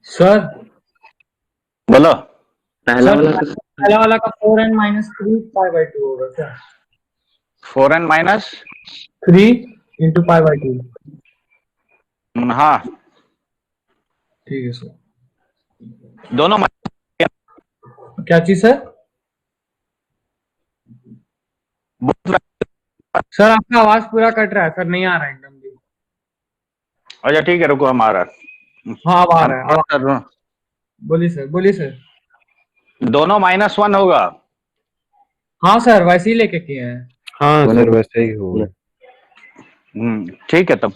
सर
बोलो।
पहला
सर,
वाला तो
पहला वाला का 4n माइनस 3 π/2 होगा क्या?
4n minus
3 into π/2।
हाँ,
ठीक है सर।
दोनों
क्या चीज सर? सर आपका आवाज पूरा कट रहा है सर, नहीं आ रहा है एकदम भी।
अच्छा ठीक है, रुको, हम आ रहा है।
हाँ अब आ रहा है,
हम बात कर रहे हैं।
बोलिए सर, बोलिए सर।
दोनों -1 होगा।
हाँ सर वैसे ही लेके किए हैं।
हाँ
दोनों
सर वैसे ही होगा।
ठीक है तब।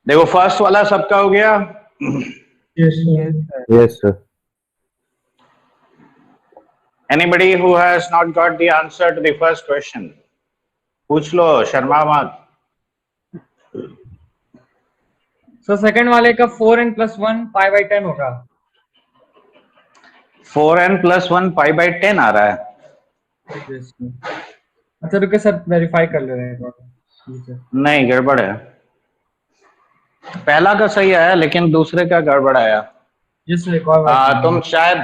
देखो फर्स्ट वाला सबका हो गया।
Yes, sir.
Yes sir.
Anybody who has not got the answer to the first question, पूछ लो, शर्मा मत।
सर सेकंड वाले का 4n + 1 π/10 होगा।
4n+1 π/10 आ रहा है।
Yes, sir. अच्छा रुके सर, वेरीफाई कर ले रहे हैं थोड़ा। जी सर।
नहीं, गड़बड़ है। पहला का सही आया लेकिन दूसरे का गड़बड़ आया।
यस सर, एक और बात
तुम शायद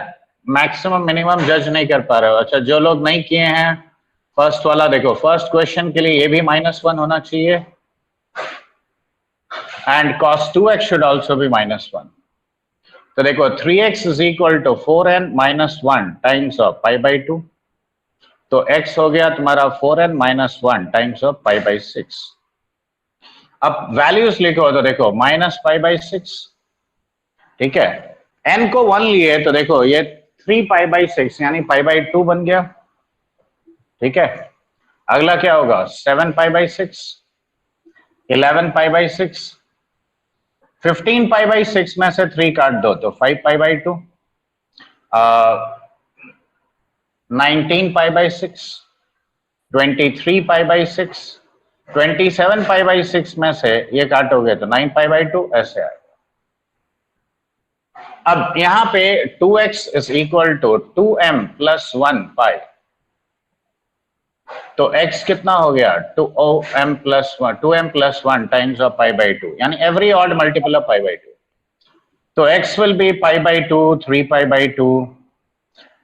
मैक्सिमम मिनिमम जज नहीं कर पा रहे हो। अच्छा, जो लोग नहीं किए हैं फर्स्ट वाला, देखो फर्स्ट क्वेश्चन के लिए ये भी -1 होना चाहिए and cos 2x should also be -1। तो देखो 3x = 4n - 1 टाइम्स ऑफ π/2। तो x हो गया तुम्हारा 4n - 1 टाइम्स ऑफ π/6। अब वैल्यूज लिखो तो देखो -π/6, ठीक है। n को 1 लिए तो देखो ये 3π/6 यानी π/2 बन गया, ठीक है। अगला क्या होगा 7π/6, 11π/6, 15π/6 में से 3 काट दो तो 5π/2, 19π/6, 23π/6, 27π/6 में से ये काटोगे तो 9π/2 ऐसे आएगा। अब यहां पे 2x = 2m + 1 π, तो x कितना हो गया 2m + 1 टाइम्स ऑफ π/2 यानी एवरी ऑड मल्टीपल ऑफ π/2। तो x will be π/2, 3π/2,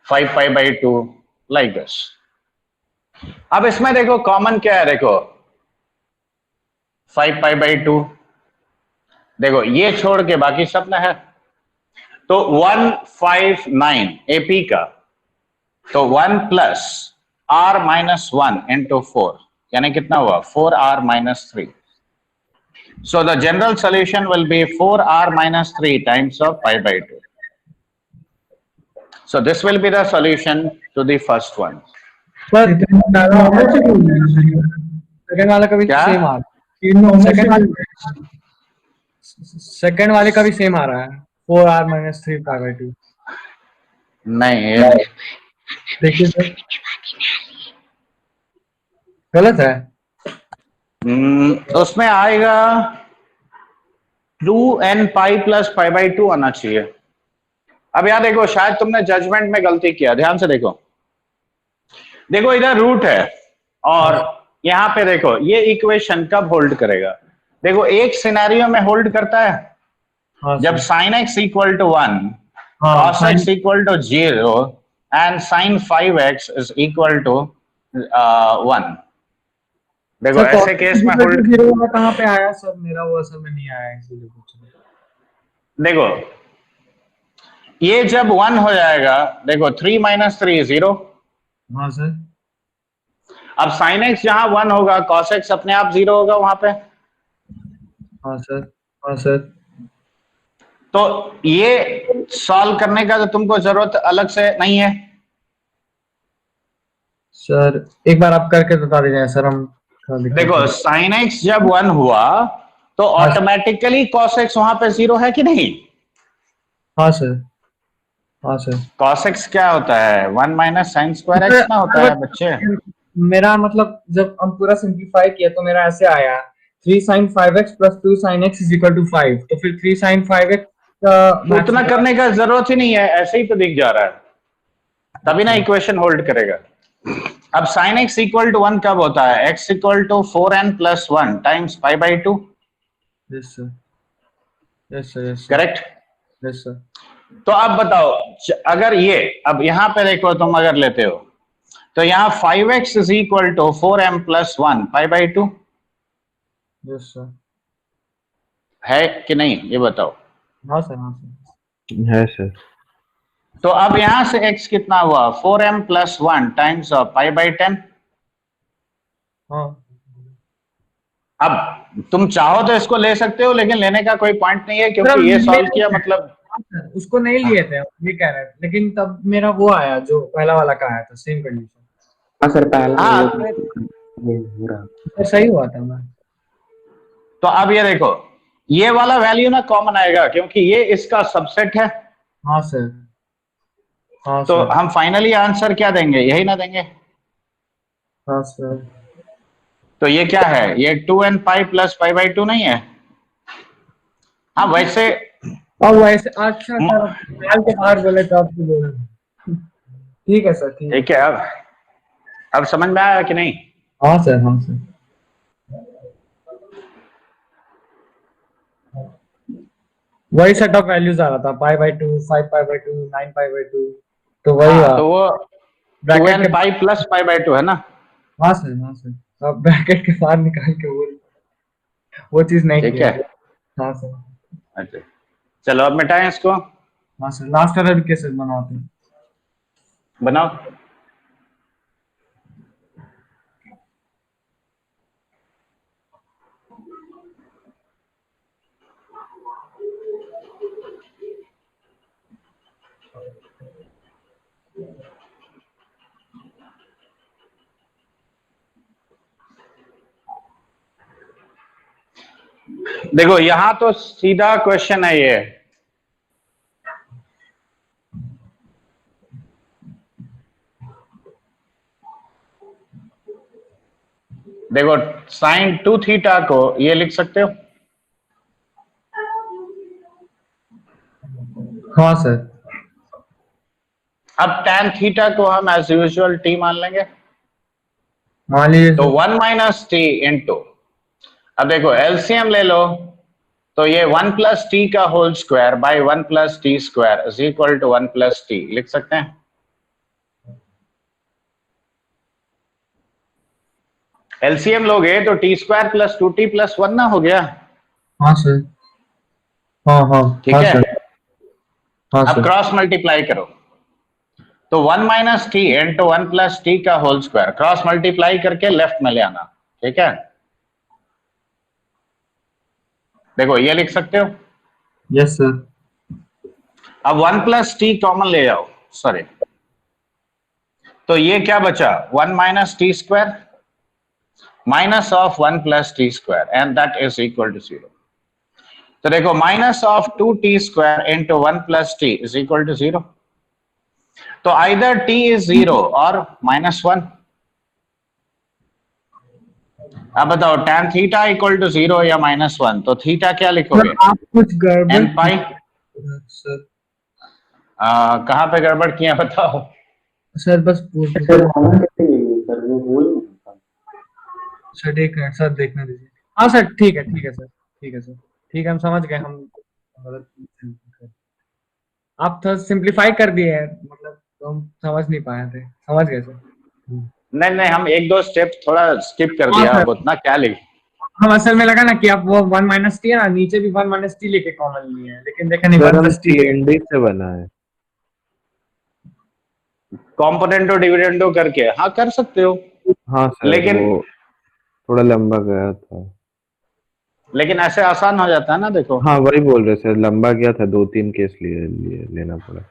5π/2 like this। अब इसमें देखो कॉमन क्या है, देखो 5π/2, देखो ये छोड़ के बाकी सब ना है। तो 159 AP का, तो 1 + r - 1 × 4 यानी कितना हुआ 4r - 3। So the general solution will be 4r - 3 times of π/2। So this will be the solution to the first one।
Sir
normal से क्यों नहीं है सर?
सेकंड वाले का भी
क्या?
सेम आ रहा है।
ये नॉर्मल से
सेकंड वाले का भी सेम आ रहा है 4r - 3 π/2।
नहीं, ये
देखिए सर, गलत है।
उसमें आएगा 2n π + π/2 आना चाहिए। अब यार देखो शायद तुमने जजमेंट में गलती किया, ध्यान से देखो। देखो इधर रूट है और यहां पे देखो ये इक्वेशन कब होल्ड करेगा, देखो एक सिनेरियो में होल्ड करता है
हाँ
जब
सर।
sin x = 1,
हाँ,
cos x = 0 and sin 5x = 1। देखो
सर
ऐसे केस में होल्ड,
0 वाला कहाँ पे आया सर? मेरा वो असल में नहीं आया, इसीलिए पूछ रहा हूँ।
देखो ये जब 1 हो जाएगा, देखो 3 माइनस 3 0।
हाँ सर।
अब साइन एक्स जहां 1 होगा, कॉस एक्स अपने आप 0 होगा वहां पे।
हाँ सर। हाँ सर।
तो ये सॉल्व करने का तो तुमको जरूरत अलग से नहीं है।
सर एक बार आप करके बता दीजिए सर, हम थोड़ा दिक्कत
देखो
है।
साइन एक्स जब 1 हुआ तो
हाँ
ऑटोमेटिकली कॉस एक्स वहां पे 0 है कि नहीं?
हाँ सर। हाँ सर।
कॉस एक्स क्या होता है? 1 माइनस साइन स्क्वायर एक्स ना होता है बच्चे।
मेरा मतलब जब हम पूरा सिंप्लीफाई किया तो मेरा ऐसे आया 3 sin 5x plus 2 sin x is equal to 5, तो फिर 3 sin 5x का
तो उतना करने का जरूरत ही नहीं है, ऐसे ही तो दिख जा रहा है, तभी ना इक्वेशन होल्ड करेगा। अब sin x इक्वल टू 1 कब होता है? x equal to 4n plus 1 times pi by 2।
Yes sir. Yes sir. Yes sir.
Correct.
Yes sir.
तो अब बताओ, अगर ये अब यहां पे देखो, तुम अगर लेते हो तो यहाँ 5x is equal to 4m plus 1 pi by 2
yes sir.
है कि नहीं, ये बताओ।
हाँ सर। हाँ सर।
है सर।
तो अब यहां से x कितना हुआ? 4m plus 1 times pi by 10।
हाँ
अब तुम चाहो तो इसको ले सकते हो, लेकिन लेने का कोई पॉइंट नहीं है,
सर,
क्योंकि ये सॉल्व
मेरे-
किया मतलब।
हाँ सर, उसको नहीं लिए थे हम, ये कह रहे हैं, लेकिन तब मेरा वो आया जो पहला वाला का आया था, सेम कंडीशन।
हाँ सर, पहला
हाँ,
वो ये हो रहा।
तो सही हुआ था मैं।
तो अब ये देखो, ये वाला वैल्यू ना कॉमन आएगा, क्योंकि ये इसका सबसेट है।
हाँ सर। हाँ
तो
सर।
हम फाइनली आंसर क्या देंगे? यही ना देंगे।
हाँ सर।
तो ये क्या है? ये 2n pi plus pi by 2 नहीं है? हाँ वैसे
और वैसे अच्छा सर, साल के बाहर बोले तो आपको बोले। ठीक है सर, ठीक है।
ठीक है। अब समझ में आया कि नहीं?
हाँ सर। हाँ सर। वही सेट ऑफ वैल्यूज आ रहा था, पाई by 2, 5 pi by 2, 9 pi by 2, तो वही
हाँ, तो वो
ब्रैकेट
2n
के।
पाई प्लस पाई बाई 2 है ना?
हाँ सर। हाँ सर, अब ब्रैकेट के बाहर निकाल के वो चीज नहीं
ठीक
किया।
है।
हाँ सर।
अच्छा, चलो अब मिटाएं इसको।
हाँ सर, लास्ट वाला भी कैसे बनाते हैं?
बनाओ। देखो यहां तो सीधा क्वेश्चन है ये। देखो साइन 2 थीटा को ये लिख सकते हो।
हाँ सर।
अब tan थीटा को हम एज यूजुअल t मान लेंगे।
मान लीजिए
तो
सर।
1 माइनस टी इंटू, अब देखो एलसीएम ले लो, तो ये 1 प्लस टी का whole square by 1 plus t square is equal to 1 plus t लिख सकते हैं। एलसीएम लोगे तो t square plus 2t plus 1 ना हो गया।
हाँ सर। हाँ हाँ।
ठीक
हाँ
है।
सर। हाँ
अब
सर।
क्रॉस मल्टीप्लाई करो, तो 1 minus T into 1 plus t का होल स्क्वायर, क्रॉस मल्टीप्लाई करके लेफ्ट में ले आना। ठीक है, देखो ये लिख सकते हो।
Yes sir.
अब 1 प्लस टी कॉमन ले जाओ, सॉरी, तो ये क्या बचा? 1 minus t square minus of 1 plus t square and that is equal to 0। तो देखो minus of 2t square into 1 plus t is equal to 0। तो आइदर t इज 0 और -1। अब बताओ tan थीटा इक्वल टू 0 या -1, तो थीटा क्या लिखोगे?
सर आप कुछ गड़बड़
n पाई।
सर।
कहां पे गड़बड़ किया बताओ।
सर बस
सर कॉमन कैसे ले लिए सर, वो होल नहीं होता।
सर एक मिनट सर, देखने दीजिए। हाँ सर, ठीक है, ठीक है सर, ठीक है सर, ठीक है, हम समझ गए। हम आप थोड़ा सिंप्लीफाई कर दिए हैं, मतलब तो हम समझ नहीं पाए थे, समझ गए सर।
नहीं नहीं, हम एक दो स्टेप थोड़ा स्किप कर
हाँ
दिया,
सर।
अब उतना क्या लिख।
हम असल में लगा ना कि आप वो 1 माइनस टी है ना, नीचे भी 1 माइनस टी लेके कॉमन लिए हैं, लेकिन देखा नहीं
सर
1
हम
प्लस टी।
CND से बना है।
कॉम्पोनेंटो डिविडेंडो करके, हाँ कर सकते हो,
हाँ सर
लेकिन
वो थोड़ा लंबा गया था।
लेकिन ऐसे आसान हो जाता है ना, देखो।
हाँ वही बोल रहे सर, लंबा गया था, 2-3 केस लेना पड़ा।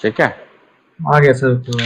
ठीक है।
आ गया सर तो